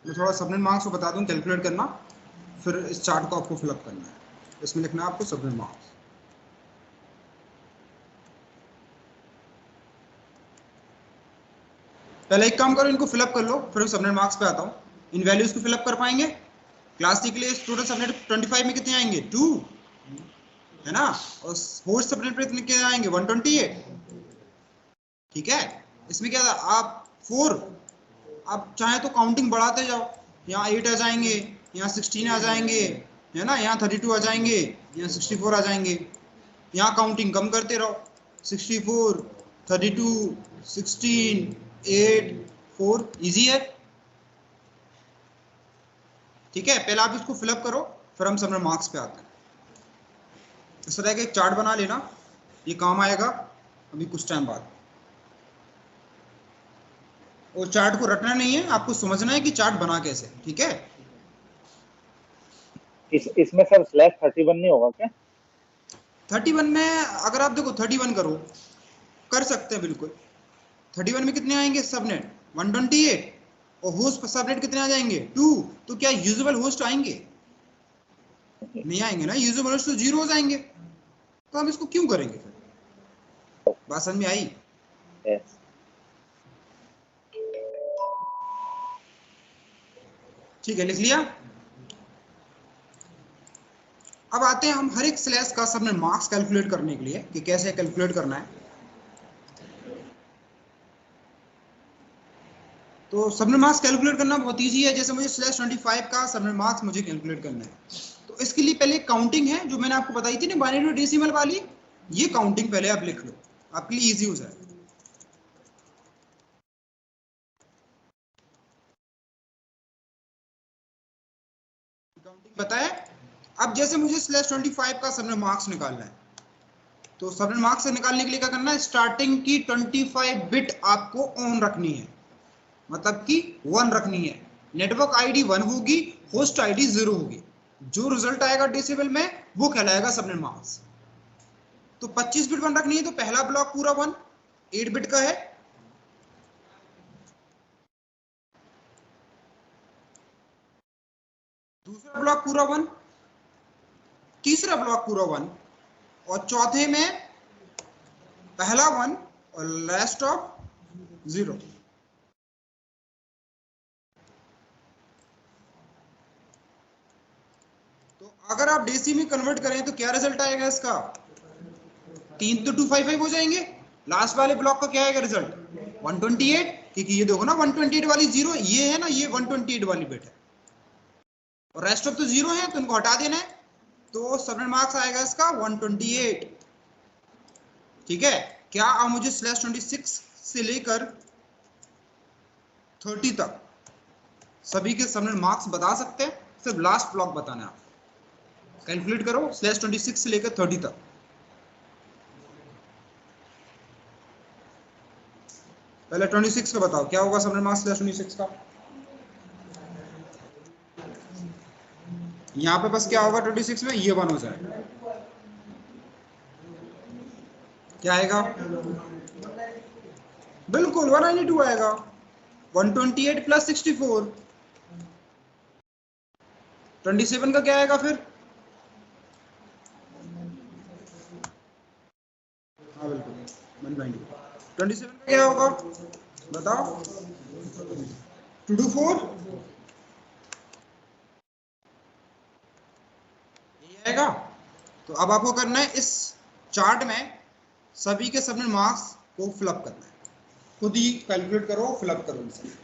मैं थोड़ा सबनेट मार्क्स को बता दूं कैलकुलेट करना, फिर इस चार्ट को आपको फिलअप करना है। इसमें लिखना है आपको सबनेट मार्क्स। पहले एक काम करो, इनको फिलअप कर लो, फिर सबनेट मार्क्स पे आता हूँ। इन वैल्यूज को फिलअप कर पाएंगे? क्लास सी के लिए टोटल सबनेट 25 में कितने आएंगे? 2 है ना, और होस्ट सबनेट पे कितने के आएंगे? 128। ठीक है, इसमें क्या था, आप 4, आप चाहे तो काउंटिंग बढ़ाते जाओ, यहाँ 8 आ जाएंगे, यहाँ 16 आ जाएंगे, है ना, यहाँ 32 आ जाएंगे, यहाँ 64 आ जाएंगे। यहाँ काउंटिंग कम करते रहो, 64, 32, 16, 8, 4, इजी है। ठीक है, पहले आप इसको फिलअप करो, फिर हम सबनेट मार्क्स पे आते हैं। इस तरह का एक चार्ट बना लेना, ये काम आएगा अभी कुछ टाइम बाद। और चार्ट को रटना नहीं है, आपको समझना है कि चार्ट बना कैसे। ठीक है, इसमें सर स्लैश 31 नहीं होगा क्या? 31 में अगर आप देखो 31 करो, कर सकते हैं बिल्कुल। 31 में कितने आएंगे सबनेट? 128। और होस्ट सबनेट कितने आ जाएंगे? 2। तो क्या यूजुअल होस्ट आएंगे? नहीं आएंगे ना, यूजुअल होस्ट तो 0 हो जाएंगे। तो हम इसको क्यों करेंगे फिर? बात समझ में आई? यस। ठीक है, लिख लिया। अब आते हैं हम हर एक स्लैश का सबनेट मार्क्स कैलकुलेट करने के लिए कि कैसे कैलकुलेट करना है। तो सबनेट मार्क्स कैलकुलेट करना बहुत इजी है। जैसे मुझे स्लैश 25 का सबनेट मार्क्स मुझे कैलकुलेट करना है, तो इसके लिए पहले काउंटिंग है जो मैंने आपको बताई थी ना, बाइनरी डेसिमल वाली। ये काउंटिंग पहले आप लिख लो, आपके लिए इजी हो जाए। काउंटिंग बताया। अब जैसे मुझे स्लैश 25 का सबनेट मार्क्स निकालना है, तो सबनेट मार्क्स से निकालने के लिए क्या करना है? स्टार्टिंग की 25 बिट आपको ऑन रखनी है, मतलब कि 1 रखनी है। नेटवर्क आईडी 1 होगी, होस्ट आईडी 0 होगी। जो रिजल्ट आएगा डेसिबल में वो कहलाएगा सबनेट मार्क्स। तो 25 बिट 1 रखनी है, तो पहला ब्लॉक पूरा 1 8 बिट का है। दूसरा ब्लॉक पूरा 1, तीसरा ब्लॉक पूरा 1, और चौथे में पहला 1 और लास्ट ऑफ 0। तो अगर आप डेसी में कन्वर्ट करें तो क्या रिजल्ट आएगा इसका? 3 तो 255 हो जाएंगे। लास्ट वाले ब्लॉक का क्या आएगा रिजल्ट? 128, क्योंकि ये देखो ना 128 वाली 0 ये है ना, ये 128 वाली बिट है, और रेस्ट ऑफ तो 0 है, तो इनको हटा देना है। तो सबनेट मार्क्स आएगा इसका 128। ठीक है, क्या आप मुझे स्लैश 26 से लेकर 30 तक सभी के सबनेट मार्क्स बता सकते हैं? सिर्फ लास्ट ब्लॉक बताना है आप। कैलकुलेट करो स्लैश 26 से लेकर 30 तक। पहले 26 का बताओ, क्या होगा सबनेट मार्क्स स्लैश 26 का? यहाँ पे बस क्या होगा 26 में? ये 1 हो जाएगा। क्या आएगा? बिल्कुल 192 आएगा। 128 प्लस 64, 27 का क्या आएगा फिर? हाँ बिल्कुल 192। 27 का क्या होगा बताओ? 224 यही आएगा। तो अब आपको करना है इस चार्ट में सभी के सबनेट मार्क्स को फिलअप करना है। खुद ही कैलकुलेट करो, फिलअप करो इसे।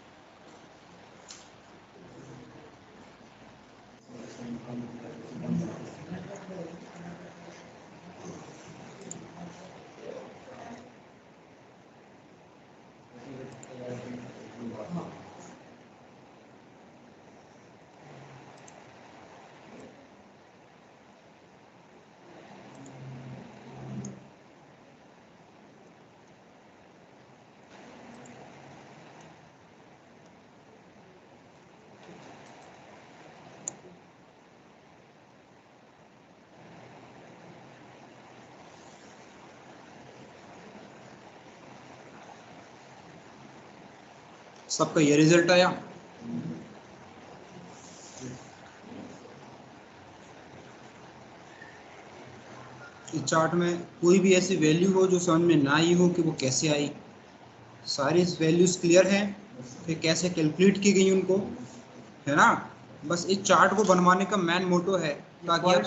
सबका ये रिजल्ट आया। इस चार्ट में कोई भी ऐसी वैल्यू हो जो समझ में ना आई हो कि वो कैसे आई, सारी वैल्यूज क्लियर हैं, फिर कैसे कैलकुलेट की गई उनको, है ना। बस इस चार्ट को बनवाने का मेन मोटो है ताकि आप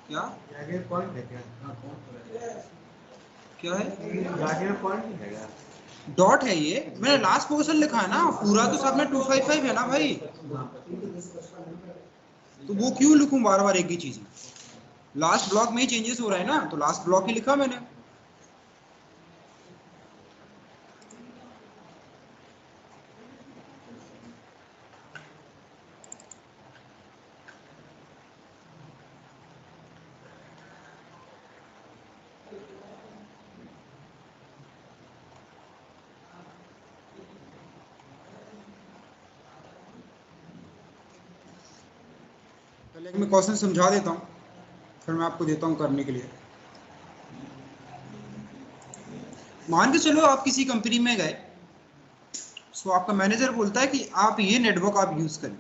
क्या क्या है डॉट है, ये मैंने लास्ट पोजीशन लिखा है ना, पूरा तो सब में 255 है ना भाई, तो वो क्यों लिखूं बार बार एक ही चीज में। लास्ट ब्लॉक में ही चेंजेस हो रहा है ना, तो लास्ट ब्लॉक ही लिखा मैंने। पहले मैं क्वेश्चन समझा देता हूँ, फिर मैं आपको देता हूँ करने के लिए। मान के चलो आप किसी कंपनी में गए, सो आपका मैनेजर बोलता है कि आप ये नेटवर्क आप यूज करें,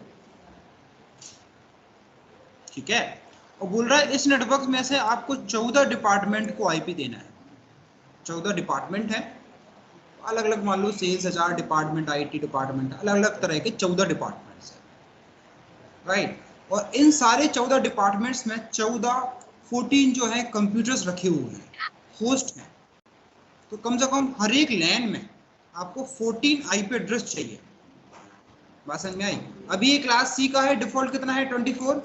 ठीक है, और बोल रहा है इस नेटवर्क में से आपको 14 डिपार्टमेंट को आईपी देना है। 14 डिपार्टमेंट है, अलग अलग, मान लो sales, HR department, IT department, अलग अलग तरह के 14 डिपार्टमेंट्स है, राइट। और इन सारे 14 डिपार्टमेंट्स में 14 जो है कंप्यूटर्स रखे हुए हैं, होस्ट हैं। तो कम से कम हर एक लैन में आपको 14 आईपी एड्रेस चाहिए। बात समझ में आई। अभी ये क्लास C का है, डिफॉल्ट कितना है 24।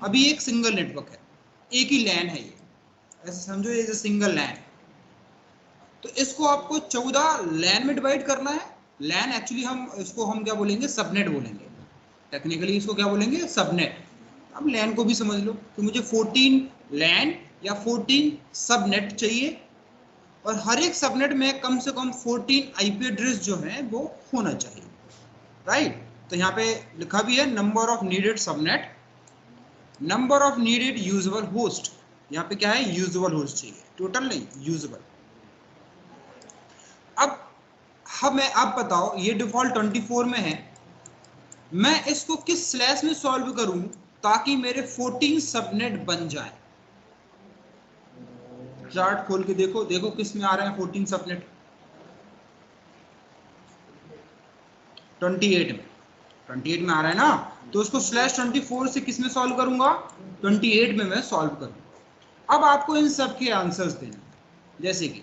अभी एक सिंगल नेटवर्क है, एक ही लैन है, ये ऐसे समझो, ये सिंगल लैन। तो इसको आपको 14 लैन में डिवाइड करना है। लैन एक्चुअली हम क्या बोलेंगे, सबनेट बोलेंगे, टेक्निकली इसको क्या बोलेंगे, सबनेट। अब लैन को भी समझ लो, तो मुझे 14 लैन या 14 सबनेट चाहिए, और हर एक सबनेट में कम से कम 14 आईपी एड्रेस जो है वो होना चाहिए, राइट। तो यहाँ पे लिखा भी है number of needed subnet, number of needed usable host. यहाँ पे क्या है, यूजेबल होस्ट चाहिए, टोटल नहीं, यूजेबल। अब मैं आप बताओ, ये डिफॉल्ट 24 में है, मैं इसको किस स्लैश में सॉल्व करूं ताकि मेरे 14 सबनेट बन जाए। चार्ट खोल के देखो, देखो किस में आ रहे हैं 14 सबनेट, 28 में। 28 में आ रहा है ना, तो उसको /24 से किस में सॉल्व करूंगा, 28 में मैं सॉल्व करूंगा। अब आपको इन सब के आंसर्स देना, जैसे कि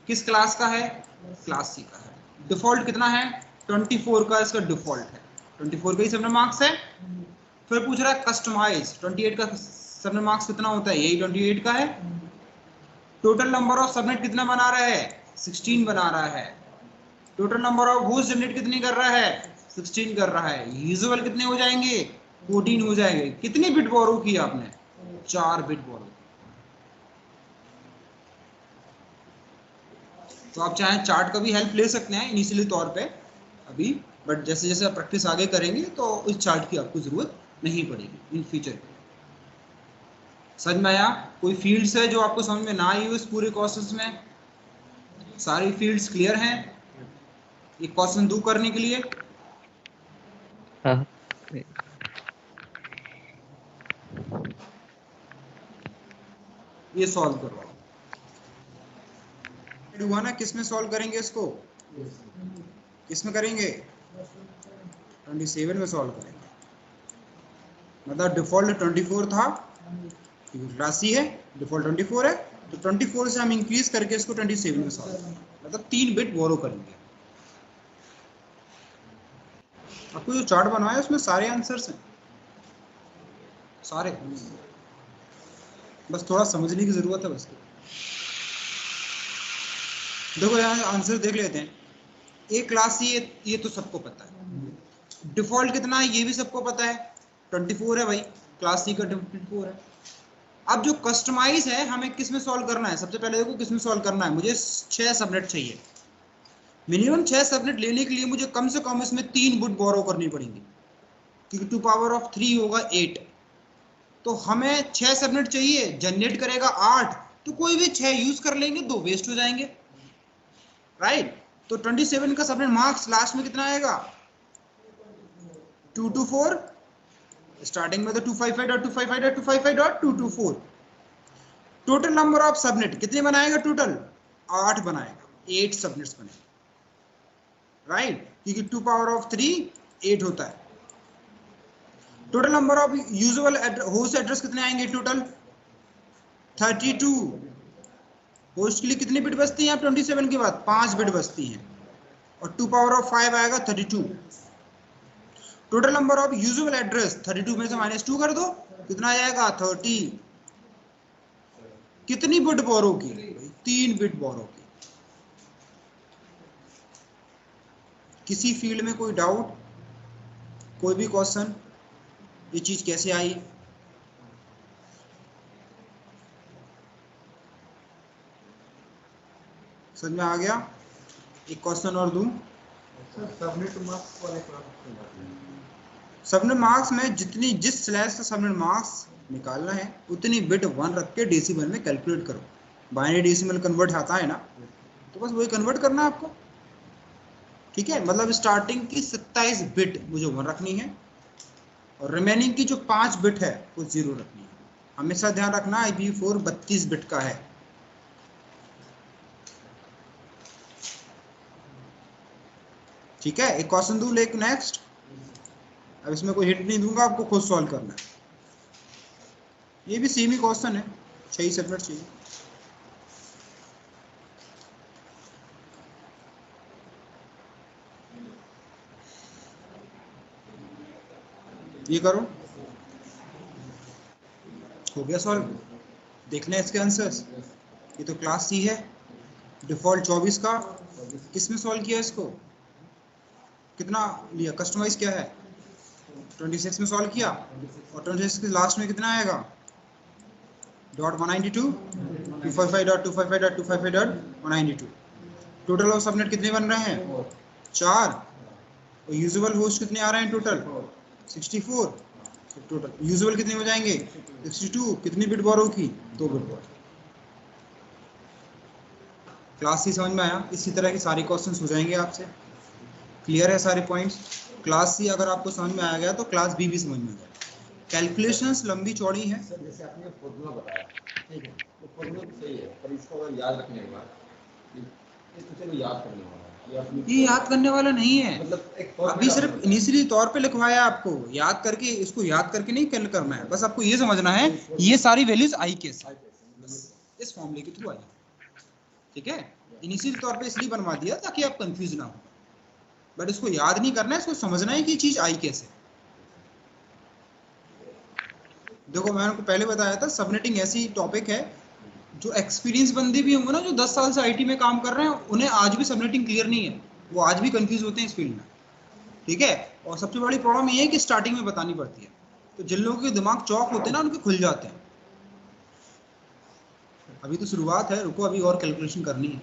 किस क्लास का है, क्लास C का है, डिफॉल्ट कितना है 24 का, इसका डिफॉल्ट है 24 का ही सबनेट मार्क्स है। फिर पूछ रहा है कस्टमाइज, 28 का सबनेट मार्क्स कितना होता है, यही 28 का है। टोटल नंबर ऑफ सबनेट कितना बना रहा है, 16 बना रहा है। Total number of host generate कितनी कर रहा है, 16 कर रहा है। यूजुअल कितने हो जाएंगे, 14 हो जाएंगे। कितनी बिट बोरो की आपने, 4 बिट बोरो। तो आप चाहें चार्ट का भी हेल्प ले सकते हैं इनिशियली तौर पे अभी, बट जैसे जैसे आप प्रैक्टिस आगे करेंगे तो इस चार्ट की आपको जरूरत नहीं पड़ेगी इन फ्यूचर। समझ में आया। कोई फील्ड्स है जो आपको समझ में ना आई हो इस पूरे कोर्सेज में, सारी फील्ड्स क्लियर हैं ये क्वेश्चन दो करने के लिए। हाँ ये सॉल्व करो, हुआ ना, किस में सॉल्व करेंगे इसको, किस में करेंगे, 27 में सॉल्व करेंगे। मतलब डिफॉल्ट 24 था, क्लास C है, डिफॉल्ट 24 है, तो 24 से हम इंक्रीज करके इसको 27 में सॉल्व करेंगे, मतलब 3 बिट बोरो करेंगे। आपको जो चार्ट बनवाया है उसमें सारे आंसर्स हैं, सारे, बस थोड़ा समझने की जरूरत है बस। देखो यहाँ आंसर देख लेते हैं। एक क्लास C ये तो सबको पता है, डिफॉल्ट कितना है ये भी सबको पता है, 24 है भाई, क्लास C का 24 है। अब जो कस्टमाइज है हमें किस में सॉल्व करना है, सबसे पहले देखो किस में सॉल्व करना है। मुझे 6 सबनेट चाहिए, मिनिमम 6 सबनेट लेने के लिए मुझे कम से कम इसमें 3 बिट बोरो करनी पड़ेंगी, क्योंकि 2 पावर ऑफ 3 होगा 8। तो हमें 6 सबनेट चाहिए, जनरेट करेगा 8, तो कोई भी 6 यूज कर लेंगे, 2 वेस्ट हो जाएंगे, राइट। तो 27 का सबनेट मार्क्स लास्ट में कितना आएगा, 224। स्टार्टिंग में तो 255.255.255.224, टोटल नंबर ऑफ सबनेट कितने बनाएगा? टोटल 8 बनाएगा, 8 सबनेट्स बनेगा, राइट, क्योंकि 2 पावर ऑफ 3 8 होता है। Total number of usual host address कितने आएंगे? टोटल 32। होस्ट के लिए कितनी बिट बचती हैं? 27 के बाद 5 बिट बचती हैं, और 2 पावर ऑफ 5 आएगा 32। Total number of usual address 32 में से -2 कर दो, कितना आ जाएगा? 30। कितनी बिट बोरो की? 3 बिट बोरो की। किसी फील्ड में कोई डाउट, कोई भी क्वेश्चन, ये चीज कैसे आई? समझ में आ गया? एक क्वेश्चन और दूं? सबनेट मार्क्स वाले सबनेट मार्क्स में जिस स्लैश का सबनेट मार्क्स निकालना है उतनी बिट 1 रख के डेसिमल में कैलकुलेट करो। बाइनरी डेसिमल कन्वर्ट आता है ना, तो बस वही कन्वर्ट करना है आपको, ठीक है। मतलब स्टार्टिंग की 27 बिट मुझे 1 रखनी है, और रिमेनिंग की जो 5 बिट है वो 0 रखनी है। हमेशा ध्यान रखना IPv4 32 बिट का है। ठीक है, एक क्वेश्चन दूं लेक नेक्स्ट। अब इसमें कोई हिंट नहीं दूंगा, आपको खुद सॉल्व करना है। ये भी सेम ही क्वेश्चन है, 6 सबनेट चाहिए। ये करो, हो गया सॉल्व। देखना है इसके आंसर्स। ये तो क्लास C है, डिफॉल्ट 24 का। किसमें सॉल्व किया इसको? कितना लिया? कस्टमाइज क्या है? 26 में सॉल्व किया, और 26 के लास्ट में कितना आएगा? .192 255.255.255.192। टोटल ऑफ सबनेट कितने बन रहे हैं? 4। और यूजुअल होस्ट कितने आ रहे हैं? टोटल 64। टोटल यूजुअल कितने हो जाएंगे? 62। कितनी बिट बोरो की? 2 बिट बोरो। क्लास C समझ में आया? इसी तरह के सारे क्वेश्चंस हो जाएंगे आपसे। क्लियर है सारे पॉइंट्स? क्लास C अगर आपको समझ में आ गया तो क्लास B भी समझ में आ जाएगा। कैलकुलेशंस लंबी चौड़ी हैं। सर जैसे आपने फॉर्मूला बताया, ठीक है, तो फॉर्मूला तो सही है, पर इसको अगर याद रखने के बाद इसको चलो याद करने वाला है, ये याद करने वाला नहीं है, मतलब एक अभी सिर्फ इनिशियली तौर पे लिखवाया आपको। याद करके, इसको याद करके नहीं कैल करना है, बस आपको ये समझना है ये सारी वैल्यूज आई कैसे, इस फॉर्मूले के थ्रू आई। ठीक है, इनिशियल तौर पे इसलिए बनवा दिया ताकि आप कंफ्यूज ना हो, बट इसको याद नहीं करना है, इसको समझना है कि चीज आई कैसे। देखो मैंने आपको पहले बताया था, सबनेटिंग ऐसी टॉपिक है जो एक्सपीरियंस बंदे भी होंगे ना, जो 10 साल से आईटी में काम कर रहे हैं, उन्हें आज भी सबनेटिंग क्लियर नहीं है, वो आज भी कंफ्यूज होते हैं इस फील्ड में। ठीक है, और सबसे बड़ी प्रॉब्लम ये है कि स्टार्टिंग में बतानी पड़ती है, तो जिन लोगों के दिमाग चौक होते हैं ना, उनके खुल जाते हैं। अभी तो शुरुआत है, रुको अभी और कैलकुलेशन करनी है।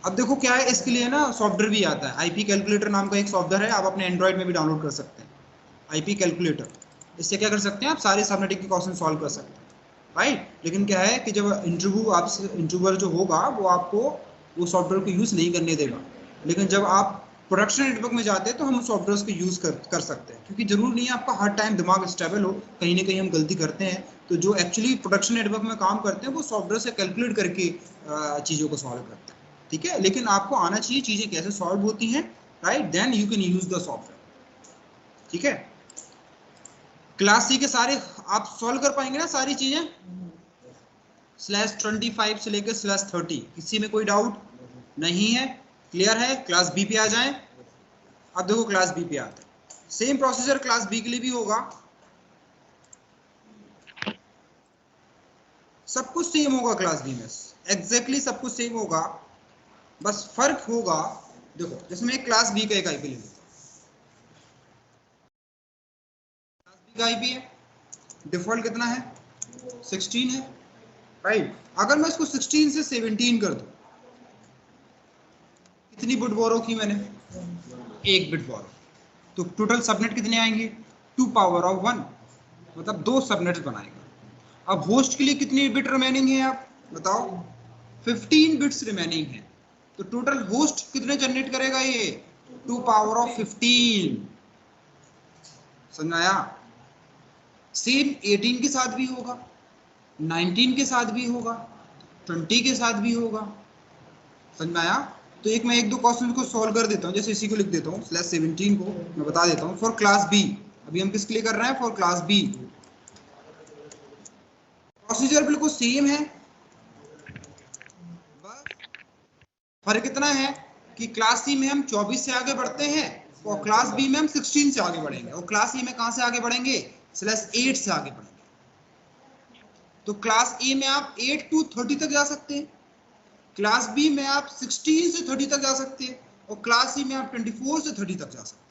अब देखो क्या है, इसके लिए ना सॉफ्टवेयर भी आता है, आईपी कैलकुलेटर नाम का एक सॉफ्टवेयर है, आप अपने एंड्रॉइड में भी डाउनलोड कर सकते हैं। आईपी कैलकुलेटर, इससे क्या कर सकते हैं आप? सारे सबनेटिंग के क्वेश्चन सॉल्व कर सकते हैं, राइट। लेकिन क्या है कि जब इंटरव्यूअर जो होगा वो आपको वो सॉफ्टवेयर को यूज नहीं करने देगा, लेकिन जब आप प्रोडक्शन नेटवर्क में जाते हैं तो हम उस सॉफ्टवेयर को यूज कर सकते हैं, क्योंकि जरूर नहीं है आपका हर टाइम दिमाग स्टेबल हो, कहीं ना कहीं हम गलती करते हैं। तो जो एक्चुअली प्रोडक्शन नेटवर्क में काम करते हैं वो सॉफ्टवेयर से कैलकुलेट करके चीज़ों को सॉल्व करते हैं। ठीक है, लेकिन आपको आना चाहिए चीज़ें कैसे सॉल्व होती हैं, right, then you can use the software. ठीक है, क्लास C के सारे आप सॉल्व कर पाएंगे ना सारी चीजें, /25 से लेकर /30, किसी में कोई डाउट नहीं है? क्लियर है? क्लास B पे आ जाएं। अब देखो क्लास B पे आते हैं, सेम प्रोसीजर क्लास B के लिए भी होगा, सब कुछ सेम होगा क्लास B में, एग्जैक्टली सब कुछ सेम होगा, बस फर्क होगा। देखो जिसमें क्लास B का एक आईपी ले लो, क्लास B का आईपी है, डिफॉल्ट कितना है? 16 है, राइट। अगर मैं इसको 16 से 17 कर दूं, कितनी बिट बोरो की मैंने? 1 बिट बोरो, तो टोटल सबनेट कितने आएंगे? 2 पावर ऑफ 1, मतलब 2 सबनेट्स बनाएगा। अब होस्ट के लिए कितनी बिट रिमेनिंग है आप बताओ? 15 बिट्स रिमेनिंग है, तो टोटल होस्ट कितने जनरेट करेगा ये? 2 पावर ऑफ 15। समझ आया? सेम 18 के साथ भी होगा, 19 के साथ भी होगा, 20 के साथ भी होगा। समझ में आया? तो मैं एक दो क्वेश्चन को सॉल्व कर देता हूँ, जैसे इसी को लिख देता हूँ /17 को मैं बता देता हूँ फॉर क्लास बी। अभी हम किसके लिए कर रहे हैं? For class B. प्रोसीजर बिल्कुल सेम है, बस फर्क इतना है कि क्लास सी में हम 24 से आगे बढ़ते हैं और क्लास बी में हम 16 से आगे बढ़ेंगे। और क्लास ए में कहां से आगे बढ़ेंगे? /8 से आगे बढ़ेंगे। तो क्लास ए में आप 8 to 30 तक जा सकते हैं, क्लास बी में आप 16 से 30 तक जा सकते हैं, और क्लास सी में आप 24 से 30 तक जा सकते हैं।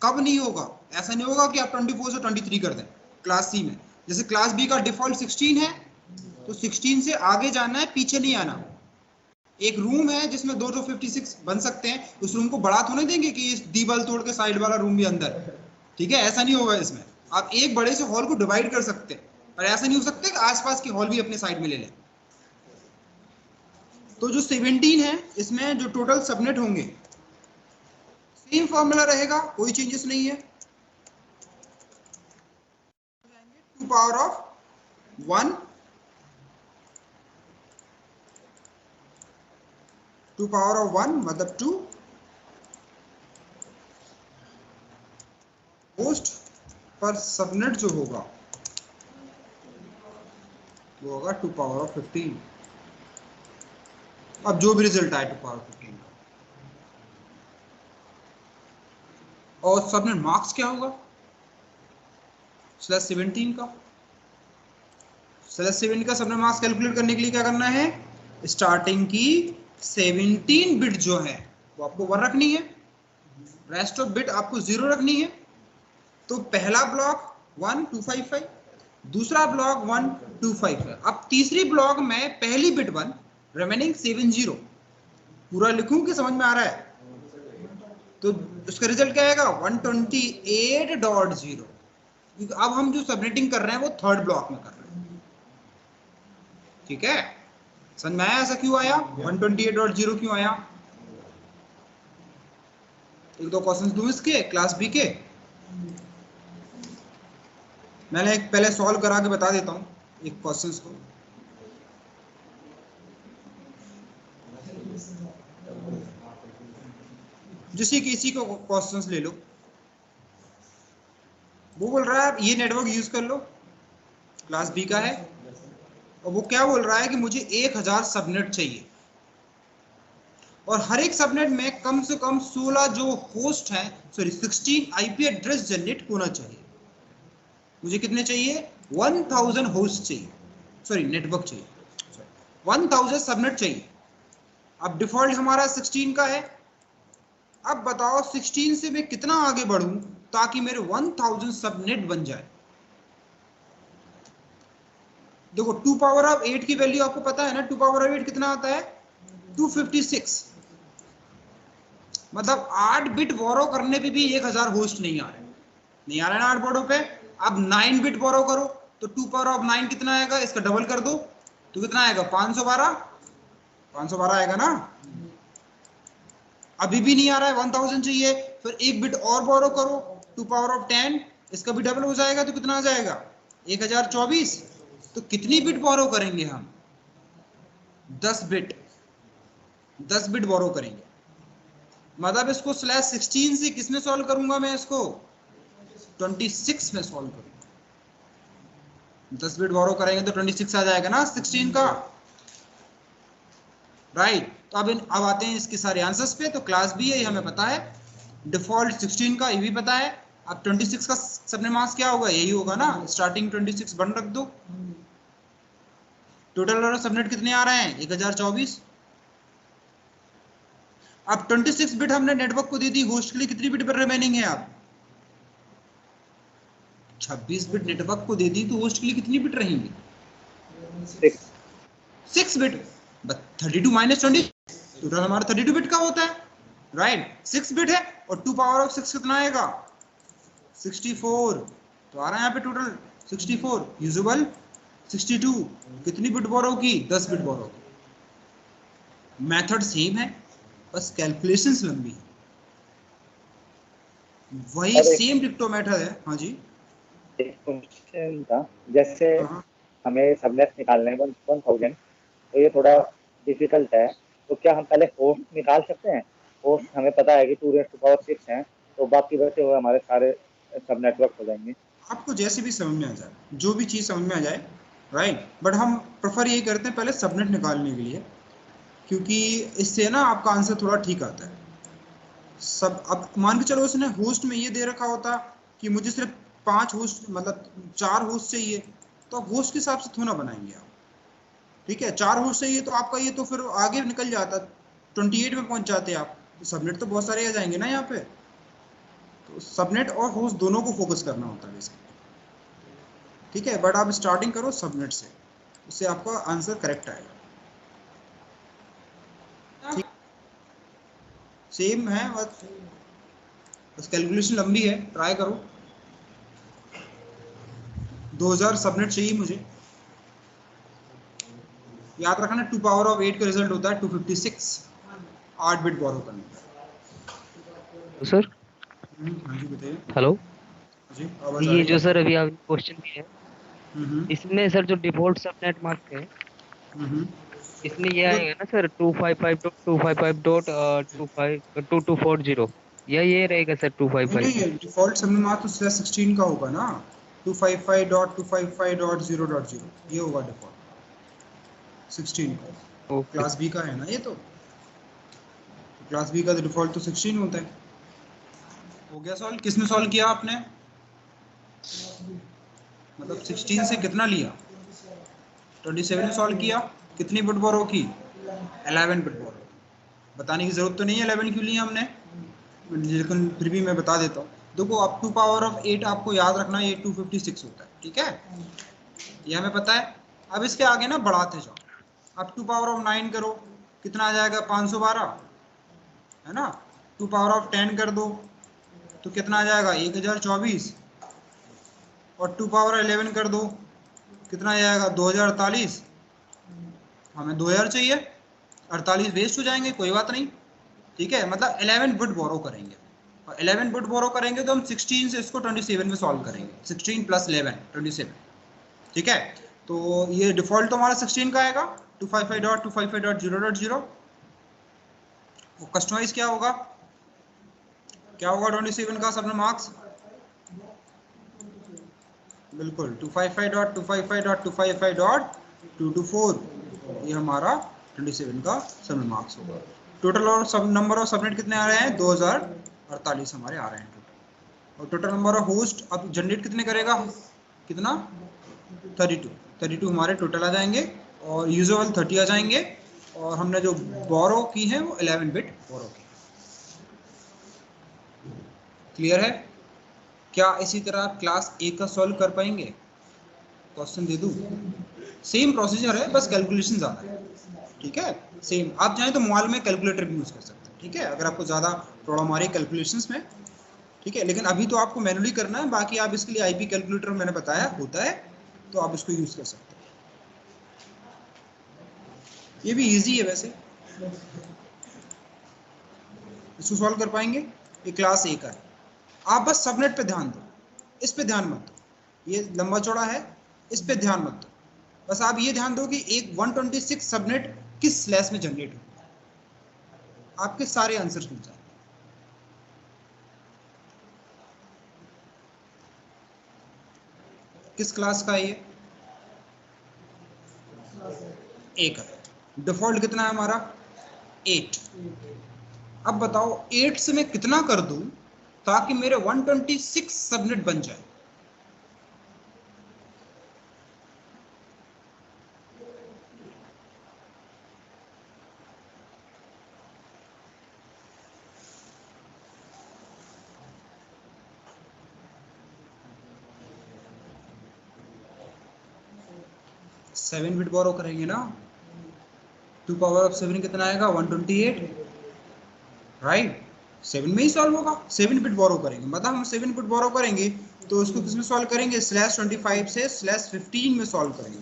कब नहीं होगा? ऐसा नहीं होगा कि आप 24 से 23 कर दें क्लास सी में। जैसे क्लास बी का डिफॉल्ट 16 है, तो 16 से आगे जाना है, पीछे नहीं आना। एक रूम है जिसमें 256 बन सकते हैं, उस रूम को बढ़ा तो नहीं देंगे कि इस दीवार तोड़ के साइड वाला रूम भी अंदर, ठीक है? ऐसा नहीं होगा। इसमें आप एक बड़े से हॉल को डिवाइड कर सकते हैं, पर ऐसा नहीं हो सकता कि आसपास के हॉल भी अपने साइड में ले लें। तो जो 17 है, इसमें जो टोटल सबनेट होंगे सेम फॉर्मूला रहेगा, कोई चेंजेस नहीं है। 2 पावर ऑफ 1, 2 पावर ऑफ 1 मतलब 2 होस्ट पर सबनेट जो होगा वो होगा 2 पावर ऑफ 15। अब जो भी रिजल्ट आए 2 पावर 15 का। और सबनेट मार्क्स क्या होगा? /17 का। /17 का सबनेट मार्क्स कैलकुलेट करने के लिए क्या करना है? स्टार्टिंग की 17 बिट जो है वो आपको 1 रखनी है, रेस्ट ऑफ बिट आपको 0 रखनी है। तो पहला ब्लॉक 1255, दूसरा ब्लॉक 1255। अब तीसरी ब्लॉक में पहली बिट 1, रिमेनिंग 70। पूरा लिखूं कि समझ में आ रहा है? तो उसका रिजल्ट क्या आएगा? 128.0। अब हम जो सबनेटिंग कर रहे हैं वो थर्ड ब्लॉक में कर रहे हैं, ठीक है? समझ में आया ऐसा क्यों आया? 128.0 क्यों आया? एक दो क्वेश्चंस दूं इसके क्लास बी के। मैंने एक पहले सॉल्व करा के बता देता हूं एक क्वेश्चंस को। जिसी किसी को क्वेश्चंस ले लो, वो बोल रहा है ये नेटवर्क यूज कर लो, क्लास बी का है, और वो क्या बोल रहा है कि मुझे 1000 सबनेट चाहिए, और हर एक सबनेट में कम से कम 16 जो होस्ट हैं, सॉरी 16 आईपी एड्रेस जनरेट होना चाहिए। मुझे कितने चाहिए? 1000 होस्ट चाहिए, सॉरी नेटवर्क चाहिए, 1000 सबनेट चाहिए। अब डिफॉल्ट हमारा 16 का है। अब बताओ 16 से मैं कितना आगे बढ़ूं ताकि मेरे 1000 सबनेट बन जाए? देखो 2 पावर ऑफ 8 की वैल्यू आपको पता है ना? 2 पावर ऑफ 8 कितना आता है? 256। मतलब 8 बिट बोरो करने पे भी 1000 होस्ट नहीं आ रहे, नहीं आ रहा है ना 8 बोर्डों पे। अब 9 बिट बोरो करो तो 2 पावर ऑफ 9 कितना आएगा? इसका डबल कर दो तो कितना आएगा? 512। 512 आएगा ना? अभी भी नहीं आ रहा है, 1000 चाहिए। फिर एक बिट और बोरो करो 2 पावर ऑफ 10, इसका भी डबल हो जाएगा तो कितना आ जाएगा? 1024। तो कितनी बिट बोरो करेंगे हम? 10 बिट, 10 बिट बोरो करेंगे। मतलब इसको /16 से किसमें सॉल्व करूंगा मैं? इसको 26 में सॉल्व करूंगा। 10 बिट बोरो करेंगे तो 26 आ जाएगा ना 16 का, राइट? तो अब आते हैं इसके सारे आंसर्स पे। तो क्लास बी है, ये हमें पता है। डिफॉल्ट 16 का ये भी पता है। अब 26 का सबने मार्क्स क्या होगा? यही होगा ना, स्टार्टिंग 26 बन रख दो। टोटल सबनेट कितने आ रहे हैं? 1024। अब 26 बिट हमने नेटवर्क को दे दी, होस्ट के लिए कितनी बिट पर रिमेनिंग है? अब 26 बिट नेटवर्क को दे दी तो होस्ट के लिए कितनी बिट रहेंगी? 6 बिट। 32 माइनस 20, टोटल हमारा 32 बिट का होता है, राइट? 6 बिट है और 2 पावर ऑफ 6 कितना आएगा? 64। तो आ रहा है यहाँ पे टोटल 64 यूजेबल 62। कितनी बिट बोरो की? 10 बिट बोरो की। मेथड सेम है, बस कैलकुलेशंस लंबी है। वही सेम डिक्टो मेथड है। हाँ जी, एक क्वेश्चन था, जैसे हाँ हमें सबनेट निकालने हैं 1000, तो ये थोड़ा डिफिकल्ट है, तो क्या हम पहले होस्ट निकाल सकते हैं? होस्ट हमें पता है कि 2⁶ है, तो बाकी बचे हुए हमारे सारे सब नेटवर्क हो जाएंगे। आपको जैसे भी समझ में आ जाए, जो भी चीज़ समझ में आ जाए, राइट। बट हम प्रेफर यही करते हैं पहले सबनेट निकालने के लिए, क्योंकि इससे ना आपका आंसर थोड़ा ठीक आता है। सब अब मान के चलो उसने होस्ट में ये दे रखा होता कि मुझे सिर्फ 5 होस्ट मतलब 4 होस्ट चाहिए, तो आप होस्ट के हिसाब से थोड़ा बनाएंगे आप। ठीक है, 4 होस्ट चाहिए तो आपका ये तो फिर आगे निकल जाता, 28 में पहुंच जाते आप। तो सबनेट तो बहुत सारे आ जाएंगे ना यहाँ पे। तो सबनेट और होस्ट दोनों को फोकस करना होता है बेसिकली। ठीक है, बट आप स्टार्टिंग करो सबनेट से, उससे आपका आंसर करेक्ट आएगा। ठीक, सेम है, बस कैलकुलेशन लंबी है, ट्राई करो। 2000 सबनेट चाहिए मुझे। याद रखना 2 पावर ऑफ 8 का रिजल्ट होता है 256, 8 बिट बोरो करने का। सर हाँ जी बताइए। हेलो, जी आवाज आ ये रही जो है। सर अभी आपने क्वेश्चन किया है, इसमें सर जो डिफॉल्ट सबनेट मास्क है, इसमें ये जो आएगा ना सर 255.255.254, या ये रहेगा सर नहीं 255? नहीं, डिफॉल्ट सबनेट मास्क तो 16 का होगा ना, 255.255.0.0 ये होगा डिफॉल्ट 16 का। ओके। क्लास बी का है ना ये तो क्लास बी का तो डिफॉल्ट तो 16 होता है। हो गया सॉल्व? किसने सॉल्व किया आपने? मतलब 16 से कितना लिया? 27 ने सॉल्व किया। कितनी बिट बोरो की? 11 बिट बोरो। बताने की जरूरत तो नहीं है 11 क्यों लिया हमने, लेकिन फिर भी मैं बता देता हूँ। देखो अब 2 पावर ऑफ 8 आपको याद रखना, ये 256 होता है। ठीक है, ये हमें पता है। अब इसके आगे ना बढ़ाते जाओ। अब 2 पावर ऑफ 9 करो, कितना आ जाएगा? 512, है ना। 2 पावर ऑफ 10 कर दो तो कितना आ जाएगा? 1024। और 2 पावर 11 कर दो, कितना आ जाएगा? 2048। हमें 2000 चाहिए, 48 वेस्ट हो जाएंगे, कोई बात नहीं। ठीक है, मतलब 11 बिट बोरो करेंगे, और 11 बिट बोरो करेंगे तो हम 16 से इसको 27 में सॉल्व करेंगे। 16 प्लस 11 27। ठीक है, तो ये डिफॉल्ट तो हमारा 16 का आएगा 255.255.0.0। वो कस्टमाइज क्या होगा? क्या होगा 27 का सबने मार्क्स? बिल्कुल 255.255.255.224, ये हमारा 27 का सबने मार्क्स होगा। टोटल और सब नंबर ऑफ सबनेट कितने आ रहे हैं? 2048 हमारे आ रहे हैं टोटल। और टोटल नंबर ऑफ होस्ट अब जनरेट कितने करेगा? कितना? 32 हमारे टोटल आ जाएंगे, और यूजुअल 30 आ जाएंगे, और हमने जो बोरो की है वो 11 बिट बोरो की। क्लियर है? क्या इसी तरह आप क्लास ए का सॉल्व कर पाएंगे? क्वेश्चन दे दूं? सेम प्रोसीजर है, बस कैलकुलेशन ज़्यादा है। ठीक है, सेम। आप चाहें तो मोबाइल में कैलकुलेटर भी यूज़ कर सकते हैं। ठीक है, अगर आपको ज़्यादा प्रॉब्लम आ रही है कैलकुलेशंस में। ठीक है, लेकिन अभी तो आपको मैनुअली करना है, बाकी आप इसके लिए आईपी कैलकुलेटर मैंने बताया होता है, तो आप इसको यूज़ कर सकते हैं। ये भी इजी है वैसे, इसको सॉल्व कर पाएंगे। ये क्लास ए का है। आप बस सबनेट पे ध्यान दो, इस पे ध्यान मत दो, ये लंबा चौड़ा है, इस पे ध्यान मत दो। बस आप ये ध्यान दो कि एक 126 सबनेट किस स्लैश में जनरेट हो, आपके सारे आंसर मिल जाएंगे। किस क्लास का है ये? ए का है। डिफॉल्ट कितना है हमारा? 8। अब बताओ 8 से मैं कितना कर दूं ताकि मेरे 126 सबनेट बन जाए? सेवन बिट बोरो करेंगे ना। 2 पावर ऑफ 7 कितना आएगा? 128, राइट। 7 में ही सॉल्व होगा। 7 बिट बोरो करेंगे, मतलब हम 7 बिट बोरो करेंगे तो उसको किस में सॉल्व करेंगे? /25 से /15 में सॉल्व करेंगे।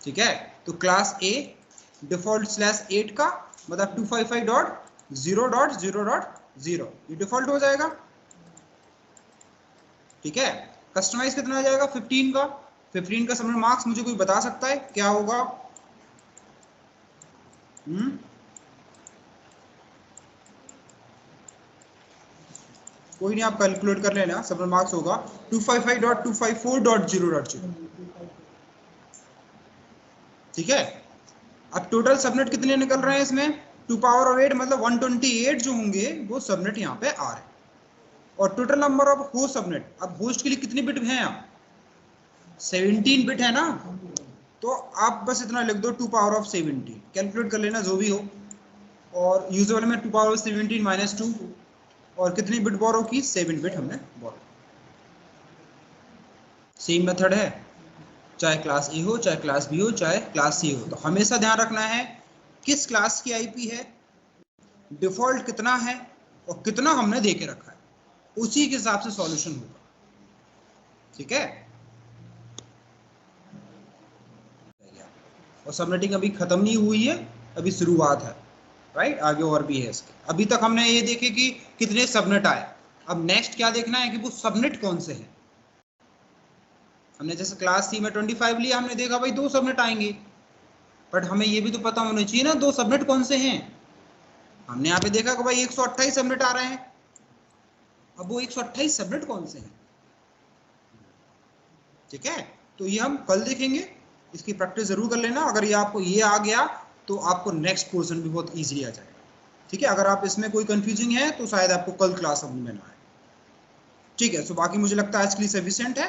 ठीक है, तो क्लास ए डिफॉल्ट /8 का मतलब 255.0.0.1 0, ये डिफॉल्ट हो जाएगा। ठीक है, कस्टमाइज कितना आ जाएगा 15 का। 15 का सबमिट मार्क्स मुझे कोई बता सकता है क्या होगा? कोई नहीं, आप कैलकुलेट कर लेना। सबमिट मार्क्स होगा 255.254.0.0। ठीक है, अब टोटल सबनेट कितने निकल रहे हैं इसमें? 2 पावर ऑफ 8 मतलब 128 जो होंगे वो सबनेट यहाँ पे आ रहे हैं। और total number of host subnet, अब होस्ट के लिए कितने बिट हैं? आप 17 बिट है ना, तो आप बस इतना लिख दो 2 पावर ऑफ 17, कैलकुलेट कर लेना जो भी हो। और यूजर वाले में 2 पावर ऑफ 17 माइनस 2, और कितनी बिट बोरो की? 7 बिट हमने बोरो। सेम मेथड है, चाहे क्लास ए हो, चाहे क्लास बी हो, चाहे क्लास सी हो। तो हमेशा ध्यान रखना है किस क्लास की आईपी है, डिफॉल्ट कितना है, और कितना हमने दे के रखा है, उसी के हिसाब से सॉल्यूशन होगा। ठीक है, और सबनेटिंग अभी खत्म नहीं हुई है, अभी शुरुआत है, राइट? आगे और भी है इसके। अभी तक हमने ये देखे कि कितने सबनेट आए, अब नेक्स्ट क्या देखना है कि वो सबनेट कौन से हैं। हमने जैसे क्लास सी में 25 लिया, हमने देखा भाई 2 सबनेट आएंगे, बट हमें ये भी तो पता होना चाहिए ना 2 सबनेट कौन से हैं। हमने यहाँ पे देखा कि भाई 128 सबनेट आ रहे हैं, अब वो 128 सबनेट कौन से हैं? ठीक है, तो ये हम कल देखेंगे, इसकी प्रैक्टिस जरूर कर लेना। अगर ये आपको ये आ गया तो आपको नेक्स्ट पोर्शन भी बहुत इजीली आ जाएगा। ठीक है, अगर आप इसमें कोई कंफ्यूजिंग है तो शायद आपको कल क्लास समझ में ना आए। ठीक है, सो बाकी मुझे लगता है आज के लिए सफिशिएंट है।